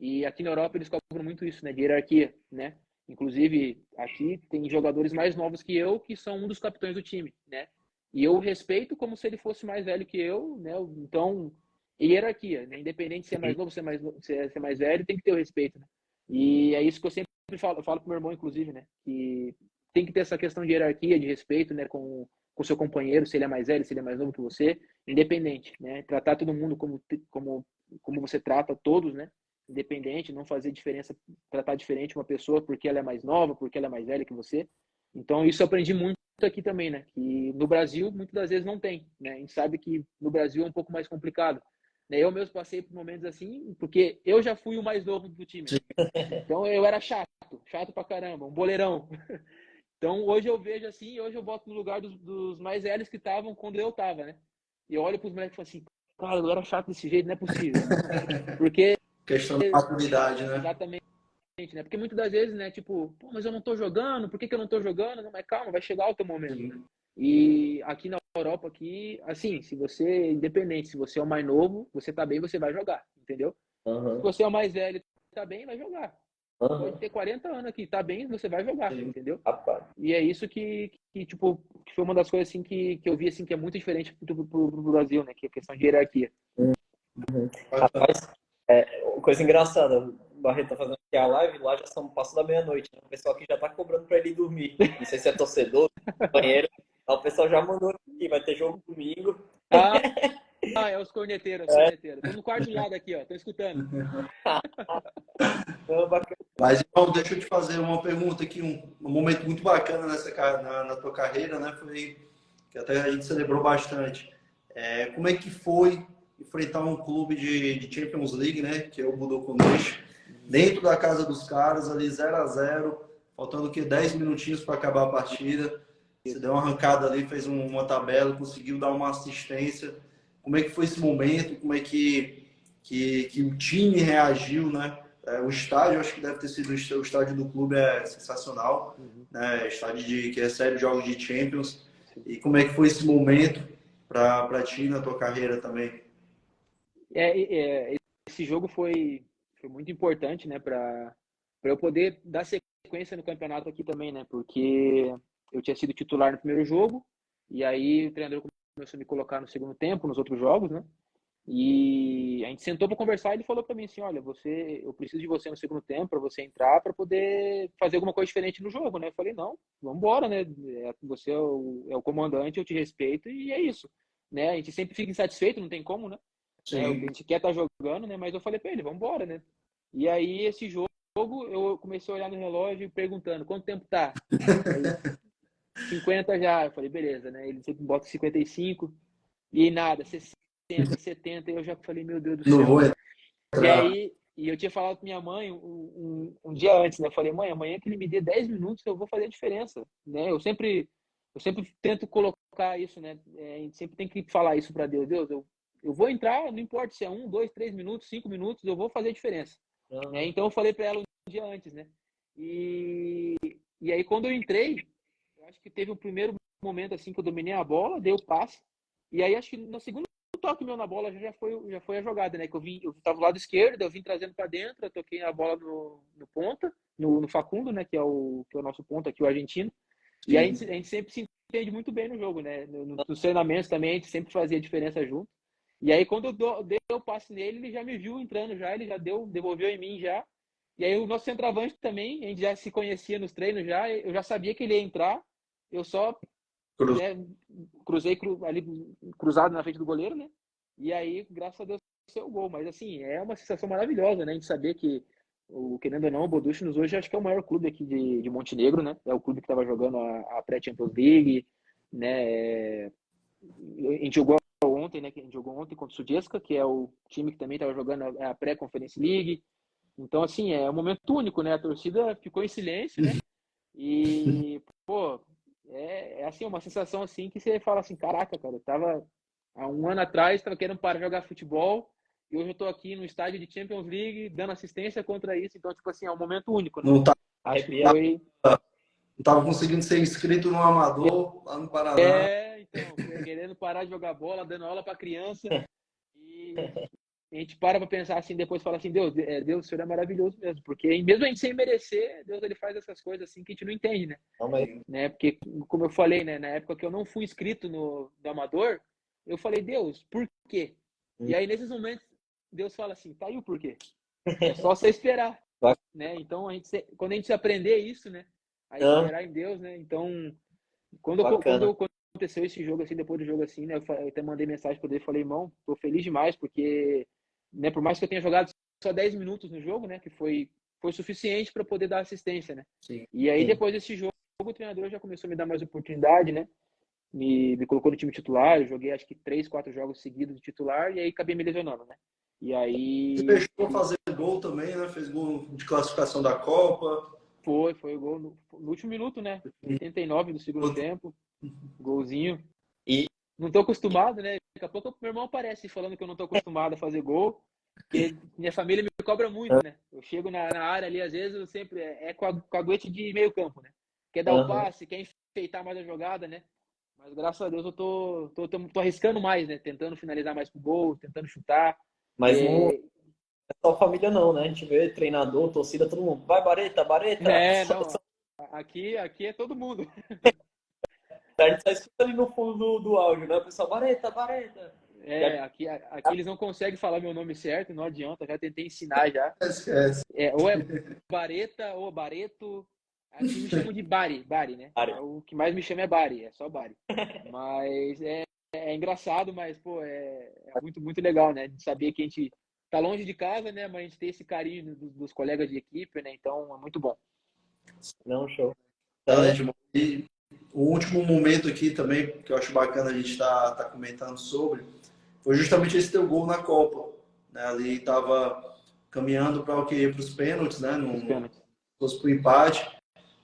E aqui na Europa eles cobram muito isso, né? De hierarquia, né? Inclusive, aqui tem jogadores mais novos que eu que são um dos capitães do time, né? E eu respeito como se ele fosse mais velho que eu, né? Então, hierarquia, né? Independente se é mais novo, se é mais velho, tem que ter o respeito, né? E é isso que eu falo pro meu irmão, inclusive, né? Que tem que ter essa questão de hierarquia, de respeito, né? Com o seu companheiro, se ele é mais velho, se ele é mais novo que você, independente, né? Tratar todo mundo como você trata todos, né? Independente, não fazer diferença, tratar diferente uma pessoa porque ela é mais nova, porque ela é mais velha que você. Então, isso eu aprendi muito aqui também, né? Que no Brasil, muitas das vezes não tem, né? A gente sabe que no Brasil é um pouco mais complicado. Né? Eu mesmo passei por momentos assim, porque eu já fui o mais novo do time, né? Então, eu era chato pra caramba, um boleirão. Então, hoje eu vejo assim, hoje eu boto no lugar dos mais velhos que estavam quando eu tava, né? E eu olho pros moleques e falo assim, cara, eu era chato desse jeito, não é possível. Porque, Questão da maturidade, né? exatamente, né? Porque muitas das vezes, né, tipo, pô, mas eu não tô jogando, por que que eu não tô jogando? Não, mas calma, vai chegar o teu momento. Sim. E aqui na Europa, aqui, assim, se você, independente, se você é o mais novo, você tá bem, você vai jogar, entendeu? Se Aham, você é o mais velho, tá bem, vai jogar. Pode aham. ter 40 anos aqui, tá bem, você vai jogar, Sim. entendeu? Rapaz. E é isso que tipo, que foi uma das coisas, assim, que eu vi, assim, que é muito diferente pro Brasil, né? Que é a questão de hierarquia. Bacana. Rapaz, coisa engraçada, o Barreto tá fazendo aqui a live, lá já são passo da meia-noite, né? O pessoal aqui já tá cobrando pra ele dormir. Não sei se é torcedor, banheiro. O pessoal já mandou aqui, vai ter jogo domingo. Ah, é os corneteiros, os corneteiros. Tô no quarto do lado aqui, ó, tô escutando. Então, bacana. Mas, irmão, deixa eu te fazer uma pergunta aqui, um momento muito bacana na tua carreira, né? Foi que até a gente celebrou bastante. Como é que foi enfrentar um clube de Champions League, né? Que é o Budokundes, dentro da casa dos caras, ali 0-0, faltando o quê? 10 minutinhos para acabar a partida. Você deu uma arrancada ali, fez uma tabela, conseguiu dar uma assistência. Como é que foi esse momento? Como é que o time reagiu, né? O estádio, acho que deve ter sido o estádio do clube, é sensacional, Uhum, né? Estádio que recebe jogos de Champions. sim. E como é que foi esse momento para ti na tua carreira também? Esse jogo foi muito importante, né, para eu poder dar sequência no campeonato aqui também, né, porque eu tinha sido titular no primeiro jogo e aí o treinador começou a me colocar no segundo tempo, nos outros jogos, né, E a gente sentou para conversar e ele falou para mim assim, olha, eu preciso de você no segundo tempo para você entrar para poder fazer alguma coisa diferente no jogo, né? Eu falei, não, vamos embora, né? Você é o comandante, eu te respeito e é isso, né? A gente sempre fica insatisfeito, não tem como, né? A Sim. gente quer estar jogando, né? Mas eu falei para ele, vamos embora, né? E aí esse jogo eu comecei a olhar no relógio e perguntando, quanto tempo tá? Aí 50 já, eu falei, beleza, né? Ele sempre bota 55 e nada, 60, 70, e eu já falei, meu Deus do Não céu. vou E entrar. aí, eu tinha falado com minha mãe um dia antes, né? Eu falei, mãe, amanhã que ele me dê 10 minutos, eu vou fazer a diferença, né? Eu sempre tento colocar isso, né? A gente sempre tem que falar isso para Deus. Deus, eu vou entrar, não importa se é 1, 2, 3 minutos, 5 minutos, eu vou fazer a diferença. Né? Então, eu falei para ela um dia antes, né? E, e aí, quando eu entrei, eu acho que teve um primeiro momento, assim, que eu dominei a bola, dei o passe, e aí, acho que no segundo toque meu na bola já foi a jogada, né? Que eu tava do lado esquerdo, eu vim trazendo para dentro, eu toquei a bola no ponta, no Facundo, né? Que é o nosso ponta aqui, o argentino. E aí Sim. a gente sempre se entende muito bem no jogo, né? Nos treinamentos também a gente sempre fazia diferença junto. E aí quando eu dei o passe nele, ele já me viu entrando já, ele já devolveu em mim já. E aí o nosso centroavante também, a gente já se conhecia nos treinos já, eu já sabia que ele ia entrar. Eu só, Cruz. né, cruzei ali cruzado na frente do goleiro, né? E aí, graças a Deus, saiu o gol. Mas assim, é uma sensação maravilhosa, né? A gente saber que, querendo ou não, o Boducnos hoje acho que é o maior clube aqui de Montenegro, né? É o clube que estava jogando a pré-Champions League, né? A gente jogou ontem, né? Que a gente jogou ontem contra o Sudjeska, que é o time que também estava jogando a pré-Conference League. Então, assim, é um momento único, né? A torcida ficou em silêncio, né? E, pô, é assim, uma sensação assim que você fala assim, caraca, cara, eu tava há um ano atrás, tava querendo parar de jogar futebol, e hoje eu tô aqui no estádio de Champions League, dando assistência contra isso, então, tipo assim, é um momento único, né? Não tá, Acho que Arrepiado. foi... não tava conseguindo ser inscrito no Amador, lá no Paraná. Então, querendo parar de jogar bola, dando aula pra criança, e a gente para pensar assim, depois fala assim, Deus, o Senhor é maravilhoso mesmo, porque mesmo a gente sem merecer, Deus ele faz essas coisas assim que a gente não entende, né? Não, mas Né? Porque, como eu falei, né, na época que eu não fui inscrito no Amador, eu falei, Deus, por quê? E aí, nesses momentos, Deus fala assim, tá aí o porquê. É só você esperar, né? Então, quando a gente aprender isso, né, a não, esperar em Deus, né? Então, bacana. quando aconteceu esse jogo, assim, depois do jogo, assim, né, eu até mandei mensagem para ele, falei, irmão, tô feliz demais, porque, né, por mais que eu tenha jogado só 10 minutos no jogo, né, que foi suficiente para poder dar assistência, né? Sim. E aí, Sim. depois desse jogo, o treinador já começou a me dar mais oportunidade, né? Me colocou no time titular, eu joguei acho que 3, 4 jogos seguidos de titular e aí acabei me lesionando, né? E Você aí deixou fazer gol também, né? Fez gol de classificação da Copa. foi o gol no último minuto, né? 89 do segundo tempo, golzinho. E, Não tô acostumado, né? Daqui a pouco meu irmão aparece falando que eu não tô acostumado a fazer gol, porque minha família me cobra muito, né? Eu chego na área ali, às vezes, eu sempre com a caguete de meio campo, né? Quer dar o aham, passe, quer enfeitar mais a jogada, né? Mas graças a Deus eu tô arriscando mais, né? Tentando finalizar mais pro gol, tentando chutar. mas não é só família não, né? A gente vê treinador, torcida, todo mundo. Vai, Bareta, Bareta. Não. Aqui é todo mundo. A gente só escuta ali no fundo do áudio, né? O pessoal, Bareta, Bareta. Aqui eles não conseguem falar meu nome certo, não adianta. Já tentei ensinar já. Esquece. Ou é Bareta ou Bareto. Aqui me chamam de Bari, né? Área. O que mais me chama é Bari, é só Bari. Mas é engraçado, mas, pô, é muito, muito legal, né? De saber que a gente tá longe de casa, né? Mas a gente tem esse carinho dos colegas de equipe, né? Então é muito bom. Não, show. É, Excelente. E o último momento aqui também, que eu acho bacana a gente tá comentando sobre, foi justamente esse teu gol na Copa. Né? Ali estava caminhando para o que? Para os pênaltis, né? Os No, pênaltis. fosse para o empate.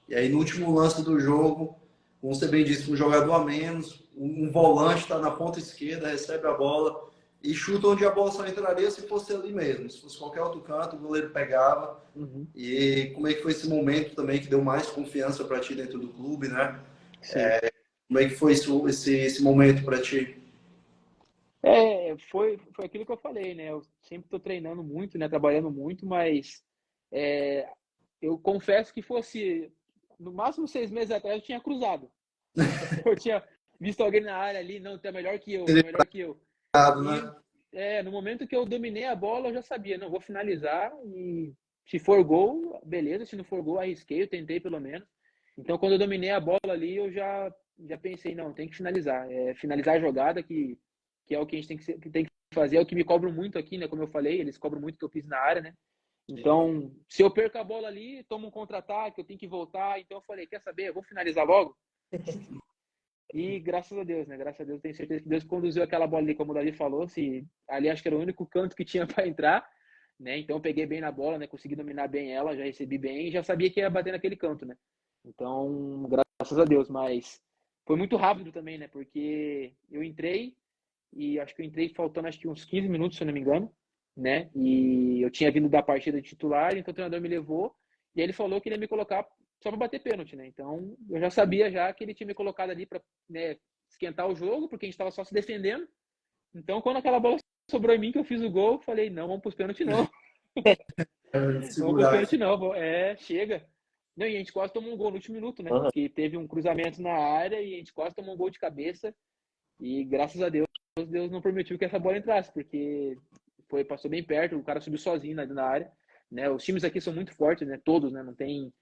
E aí no último lance do jogo, como você bem disse, um jogador a menos, um volante está na ponta esquerda, recebe a bola e chuta onde a bola só entraria se fosse ali mesmo. Se fosse qualquer outro canto, o goleiro pegava. Uhum. E como é que foi esse momento também que deu mais confiança para ti dentro do clube, né? Sim. Como é que foi esse momento para ti? Foi aquilo que eu falei, né? Eu sempre estou treinando muito, né? Trabalhando muito, mas é, eu confesso que fosse no máximo 6 meses atrás eu tinha cruzado. Eu tinha visto alguém na área ali, não, tu é melhor que eu, tu é melhor que eu. Obrigado, E né? no momento que eu dominei a bola, eu já sabia, não, vou finalizar e se for gol, beleza, se não for gol, arrisquei, eu tentei pelo menos. Então, quando eu dominei a bola ali, eu já pensei, não, tem que finalizar. Finalizar a jogada, que é o que a gente tem que fazer, é o que me cobram muito aqui, né? Como eu falei, eles cobram muito que eu pise na área, né? Então, se eu perco a bola ali, tomo um contra-ataque, eu tenho que voltar. Então, eu falei, quer saber? Eu vou finalizar logo. E graças a Deus, né? Graças a Deus, tenho certeza que Deus conduziu aquela bola ali, como o Davi falou. Ali acho que era o único canto que tinha para entrar, né? Então, eu peguei bem na bola, né? Consegui dominar bem ela, já recebi bem e já sabia que ia bater naquele canto, né? Então, graças a Deus. Mas foi muito rápido também, né? Porque eu entrei e acho que eu entrei faltando acho que uns 15 minutos, se eu não me engano, né? E eu tinha vindo da partida de titular, então o treinador me levou e ele falou que ele ia me colocar só para bater pênalti, né? Então eu já sabia já que ele tinha me colocado ali para, né, esquentar o jogo, porque a gente estava só se defendendo. Então quando aquela bola sobrou em mim que eu fiz o gol, eu falei, não, vamos para os pênaltis não. Vamos para os Segurar. pênaltis não, chega. Não, e a gente quase tomou um gol no último minuto, né? Aham. Que teve um cruzamento na área e a gente quase tomou um gol de cabeça. E graças a Deus não permitiu que essa bola entrasse, porque passou bem perto, o cara subiu sozinho na área, né? Os times aqui são muito fortes, né? Todos, né? Não tem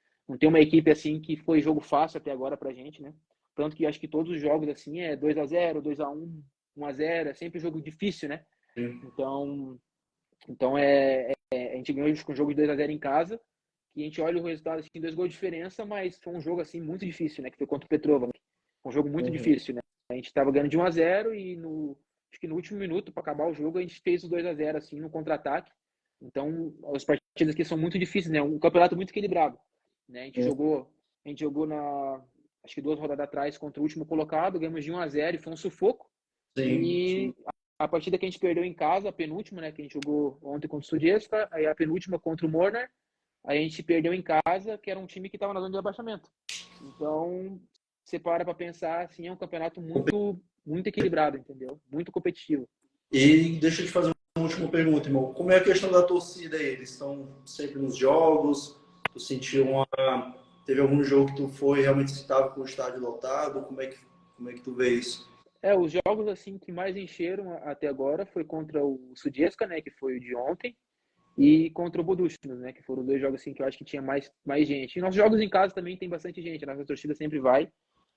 uma equipe assim que foi jogo fácil até agora pra gente, né? Tanto que acho que todos os jogos assim é 2-0, 2-1, 1-0, é sempre jogo difícil, né? Sim. Então a gente ganhou com um jogo de 2-0 em casa, e a gente olha o resultado assim, 2 gols de diferença, mas foi um jogo assim muito difícil, né? Que foi contra o Petrova, né? Um jogo muito Uhum. difícil, né? A gente estava ganhando de 1-0 e acho que no último minuto para acabar o jogo a gente fez o 2-0 assim no contra-ataque. Então, as partidas aqui são muito difíceis, né? Um campeonato muito equilibrado, né? A gente jogou na acho que 2 rodadas atrás contra o último colocado, ganhamos de 1-0 e foi um sufoco. Sim, sim. E a partida que a gente perdeu em casa, a penúltima, né, que a gente jogou ontem contra o Sudesta, aí a penúltima contra o Mornar, a gente perdeu em casa, que era um time que estava na zona de abaixamento. Então, você para pensar, assim, é um campeonato muito, muito equilibrado, entendeu? Muito competitivo. E deixa eu te fazer uma última pergunta, irmão. Como é a questão da torcida aí? Eles estão sempre nos jogos? Tu sentiu Teve algum jogo que tu foi realmente estava com o estádio lotado? Como é que tu vê isso? Os jogos, assim, que mais encheram até agora foi contra o Sudjeska, né, que foi o de ontem, e contra o Boducnos, né, que foram 2 jogos, assim, que eu acho que tinha mais gente. E nossos jogos em casa também tem bastante gente, a nossa torcida sempre vai,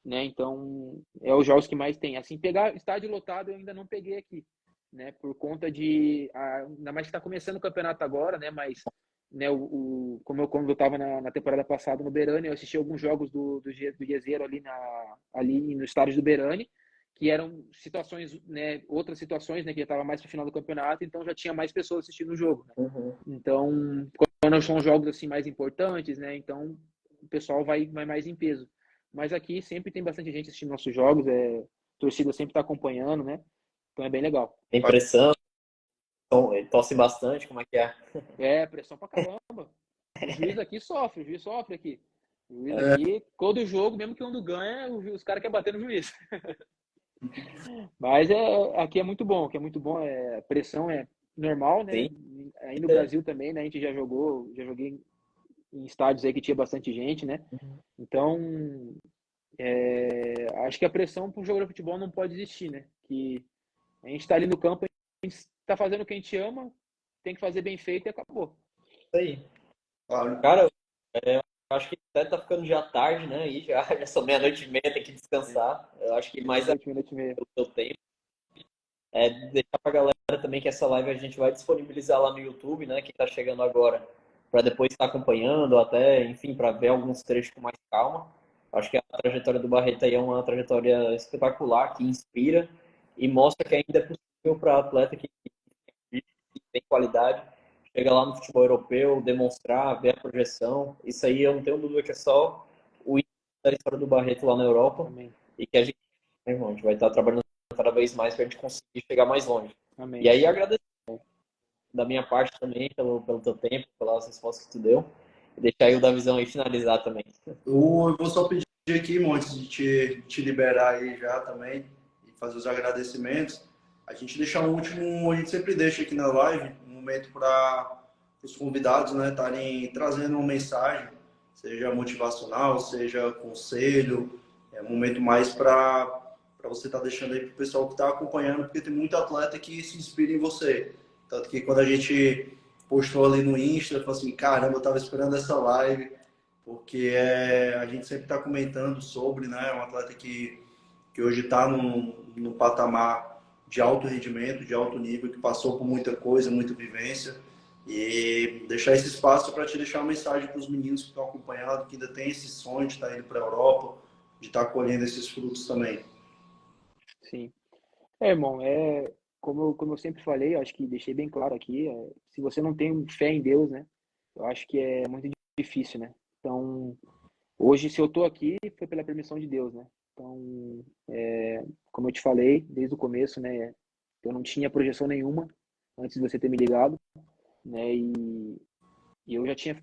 né, então é os jogos que mais tem. Assim, pegar estádio lotado eu ainda não peguei aqui, né, por conta ainda mais que está começando o campeonato agora, né, mas, né, quando eu estava na temporada passada no Berani, eu assisti alguns jogos do Yezeiro ali no estádio do Berani, que eram situações, né, outras situações, né, que já estava mais para o final do campeonato, então já tinha mais pessoas assistindo o jogo, né? Uhum. Então, quando são jogos assim mais importantes, né, então o pessoal vai mais em peso. Mas aqui sempre tem bastante gente assistindo nossos jogos, a torcida sempre está acompanhando, né? Então é bem legal. Tem pressão, torce bastante, como é que é? Pressão pra caramba. O juiz aqui sofre, o juiz sofre aqui. O juiz aqui, todo jogo, mesmo que um ganha, os caras querem bater no juiz. Mas aqui é muito bom, aqui é muito bom. A pressão é normal, né? Sim. Aí no Brasil também, né? A gente já joguei em estádios aí que tinha bastante gente, né? Então, acho que a pressão para um jogador de futebol não pode existir, né? Que a gente está ali no campo, a gente está fazendo o que a gente ama, tem que fazer bem feito e acabou. Isso aí. Claro. Cara, eu acho que até tá ficando já tarde, né? E já são meia-noite e meia, tem que descansar. Eu acho que mais Minuto e meio. pelo seu tempo. Deixar pra galera também que essa live a gente vai disponibilizar lá no YouTube, né? Quem tá chegando agora, para depois estar acompanhando, ou até, enfim, para ver alguns trechos com mais calma. Acho que a trajetória do Barreto aí é uma trajetória espetacular, que inspira e mostra que ainda é possível para atleta que tem qualidade chegar lá no futebol europeu, demonstrar, ver a projeção. Isso aí eu não tenho dúvida que é só o início da história do Barreto lá na Europa. Amém. E que a gente, né, irmão, a gente vai estar trabalhando cada vez mais para a gente conseguir chegar mais longe. Amém. E aí agradeço da minha parte também pelo teu tempo, pelas respostas que tu deu. E deixar aí o Davizão aí finalizar também. Eu vou só pedir aqui, irmão, antes de te liberar aí já também e fazer os agradecimentos. A gente deixar um último, a gente sempre deixa aqui na live um momento para os convidados, né, estarem trazendo uma mensagem, seja motivacional, seja conselho, um momento mais para para você estar deixando aí para o pessoal que está acompanhando, porque tem muito atleta que se inspira em você. Tanto que quando a gente postou ali no Insta, falou assim, caramba, eu estava esperando essa live, porque a gente sempre está comentando sobre, né, um atleta que hoje está no patamar de alto rendimento, de alto nível, que passou por muita coisa, muita vivência, e deixar esse espaço para te deixar uma mensagem para os meninos que estão acompanhando, que ainda tem esse sonho de estar indo para a Europa, de estar colhendo esses frutos também. Sim. Irmão, como eu sempre falei, eu acho que deixei bem claro aqui, se você não tem fé em Deus, né, eu acho que é muito difícil, né? Então, hoje, se eu tô aqui, foi pela permissão de Deus, né? Então, como eu te falei desde o começo, né, eu não tinha projeção nenhuma antes de você ter me ligado, né, e eu já tinha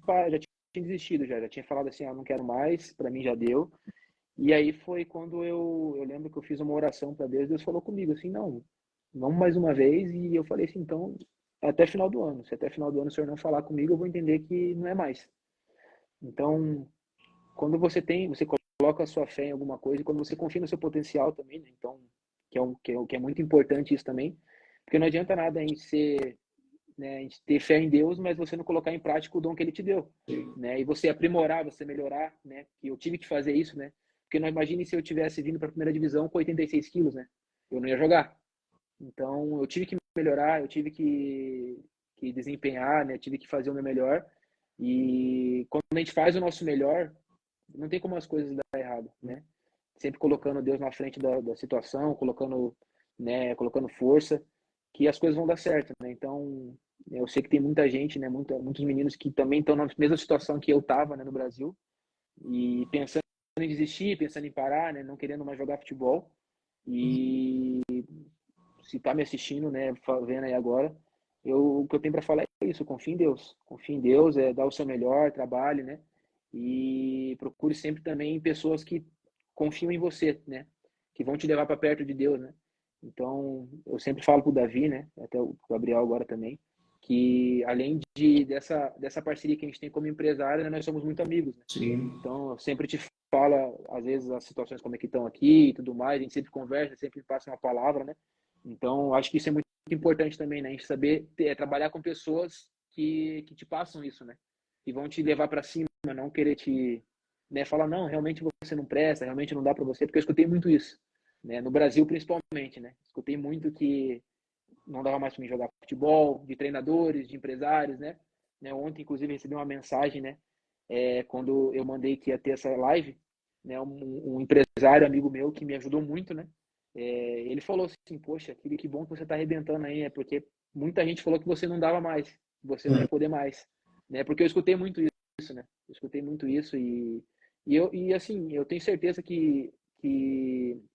desistido, já tinha falado assim, ah, não quero mais, para mim já deu. E aí foi quando eu lembro que eu fiz uma oração para Deus, Deus falou comigo assim, não, vamos mais uma vez, e eu falei assim, então, até final do ano, se até final do ano o senhor não falar comigo, eu vou entender que não é mais. Então, quando você coloca a sua fé em alguma coisa, e quando você confia no seu potencial também, né? Então, que é muito importante isso também, porque não adianta nada em ser, né, a gente ter fé em Deus, mas você não colocar em prática o dom que Ele te deu, né? E você aprimorar, você melhorar, né? E eu tive que fazer isso, né? Porque não imagine se eu tivesse vindo para a primeira divisão com 86 quilos, né? Eu não ia jogar. Então, eu tive que melhorar, eu tive que desempenhar, né? Eu tive que fazer o meu melhor. E quando a gente faz o nosso melhor, não tem como as coisas dar errado, né? Sempre colocando Deus na frente da situação, colocando, né, colocando força, que as coisas vão dar certo, né? Então, eu sei que tem muita gente, né, muitos meninos que também estão na mesma situação que eu estava, né, no Brasil, e pensando em desistir, pensando em parar, né, não querendo mais jogar futebol. E se tá me assistindo, né, vendo aí agora, o que eu tenho para falar é isso, confie em Deus, dar o seu melhor, trabalhe, né, e procure sempre também pessoas que confiam em você, né, que vão te levar para perto de Deus, né. Então, eu sempre falo pro Davi, né, até o Gabriel agora também, que além dessa parceria que a gente tem como empresário, né, nós somos muito amigos, né? Sim. Então, eu sempre te falo, às vezes, as situações como é que estão aqui e tudo mais, a gente sempre conversa, sempre passa uma palavra, né? Então, acho que isso é muito importante também, né? A gente saber trabalhar com pessoas que te passam isso, né? Que vão te levar para cima, não querer te, né, falar, não, realmente você não presta, realmente não dá para você, porque eu escutei muito isso, né? No Brasil, principalmente, né? Escutei muito que não dava mais para mim jogar futebol, de treinadores, de empresários, né? Ontem, inclusive, recebi uma mensagem, né? Quando eu mandei que ia ter essa live, né? Um empresário amigo meu que me ajudou muito, né? Ele falou assim, poxa, que bom que você está arrebentando aí, né? Porque muita gente falou que você não dava mais, que você não ia poder mais, né? Porque eu escutei muito isso, né? Eu escutei muito isso e assim, eu tenho certeza que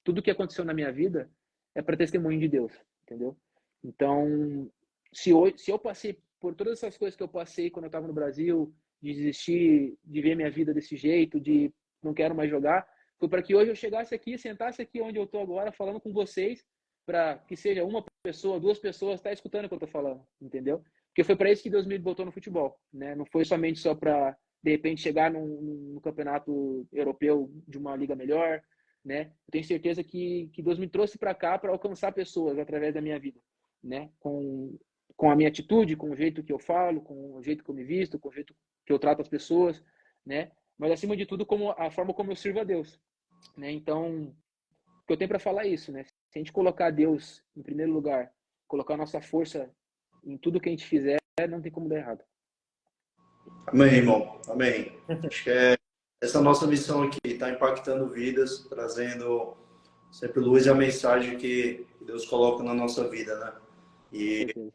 tudo que aconteceu na minha vida é para testemunho de Deus, entendeu? Então, se eu passei por todas essas coisas que eu passei quando eu estava no Brasil, de desistir, de ver minha vida desse jeito, de não quero mais jogar, foi para que hoje eu chegasse aqui, sentasse aqui onde eu estou agora, falando com vocês, para que seja uma pessoa, duas pessoas, tá escutando o que eu estou falando, entendeu? Porque foi para isso que Deus me botou no futebol, né? Não foi somente só para, de repente, chegar num campeonato europeu de uma liga melhor, né? Eu tenho certeza que Deus me trouxe para cá para alcançar pessoas através da minha vida, né? Com a minha atitude, com o jeito que eu falo, com o jeito que eu me visto, com o jeito que eu trato as pessoas, né? Mas acima de tudo, como a forma como eu sirvo a Deus, né? Então, o que eu tenho para falar é isso, né? Se a gente colocar Deus em primeiro lugar, colocar a nossa força em tudo que a gente fizer, não tem como dar errado. Amém, irmão. Amém. Acho que essa nossa missão aqui está impactando vidas, trazendo sempre luz e a mensagem que Deus coloca na nossa vida, né? Com E certeza.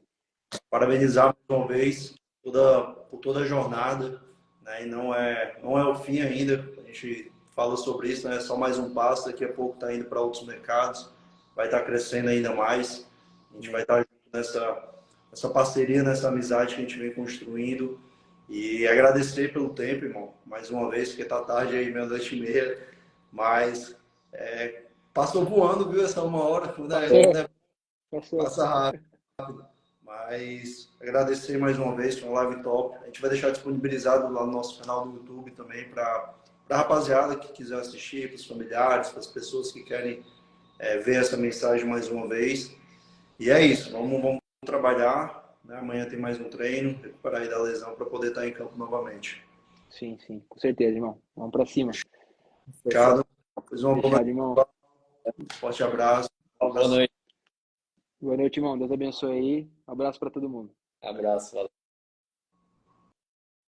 parabenizar mais uma vez por toda a jornada, né? E não é o fim ainda. A gente fala sobre isso, né? É só mais um passo. Daqui a pouco está indo para outros mercados, vai estar crescendo ainda mais. A gente vai estar junto nessa parceria, nessa amizade que a gente vem construindo. E agradecer pelo tempo, irmão, mais uma vez, porque tá tarde aí, meia-noite e meia. Mas passou voando, viu? Essa uma hora, né? Passou. Passa rápido. Mas agradecer mais uma vez, foi uma live top. A gente vai deixar disponibilizado lá no nosso canal do YouTube também para a rapaziada que quiser assistir, para os familiares, para as pessoas que querem ver essa mensagem mais uma vez. E é isso, vamos trabalhar, né? Amanhã tem mais um treino, recuperar aí da lesão para poder estar em campo novamente. Sim, com certeza, irmão. Vamos pra cima. Fechado. Fiz uma boa Fechado, irmão. forte abraço. Boa noite. Boa noite, irmão. Deus abençoe aí. Um abraço pra todo mundo. Abraço. Valeu.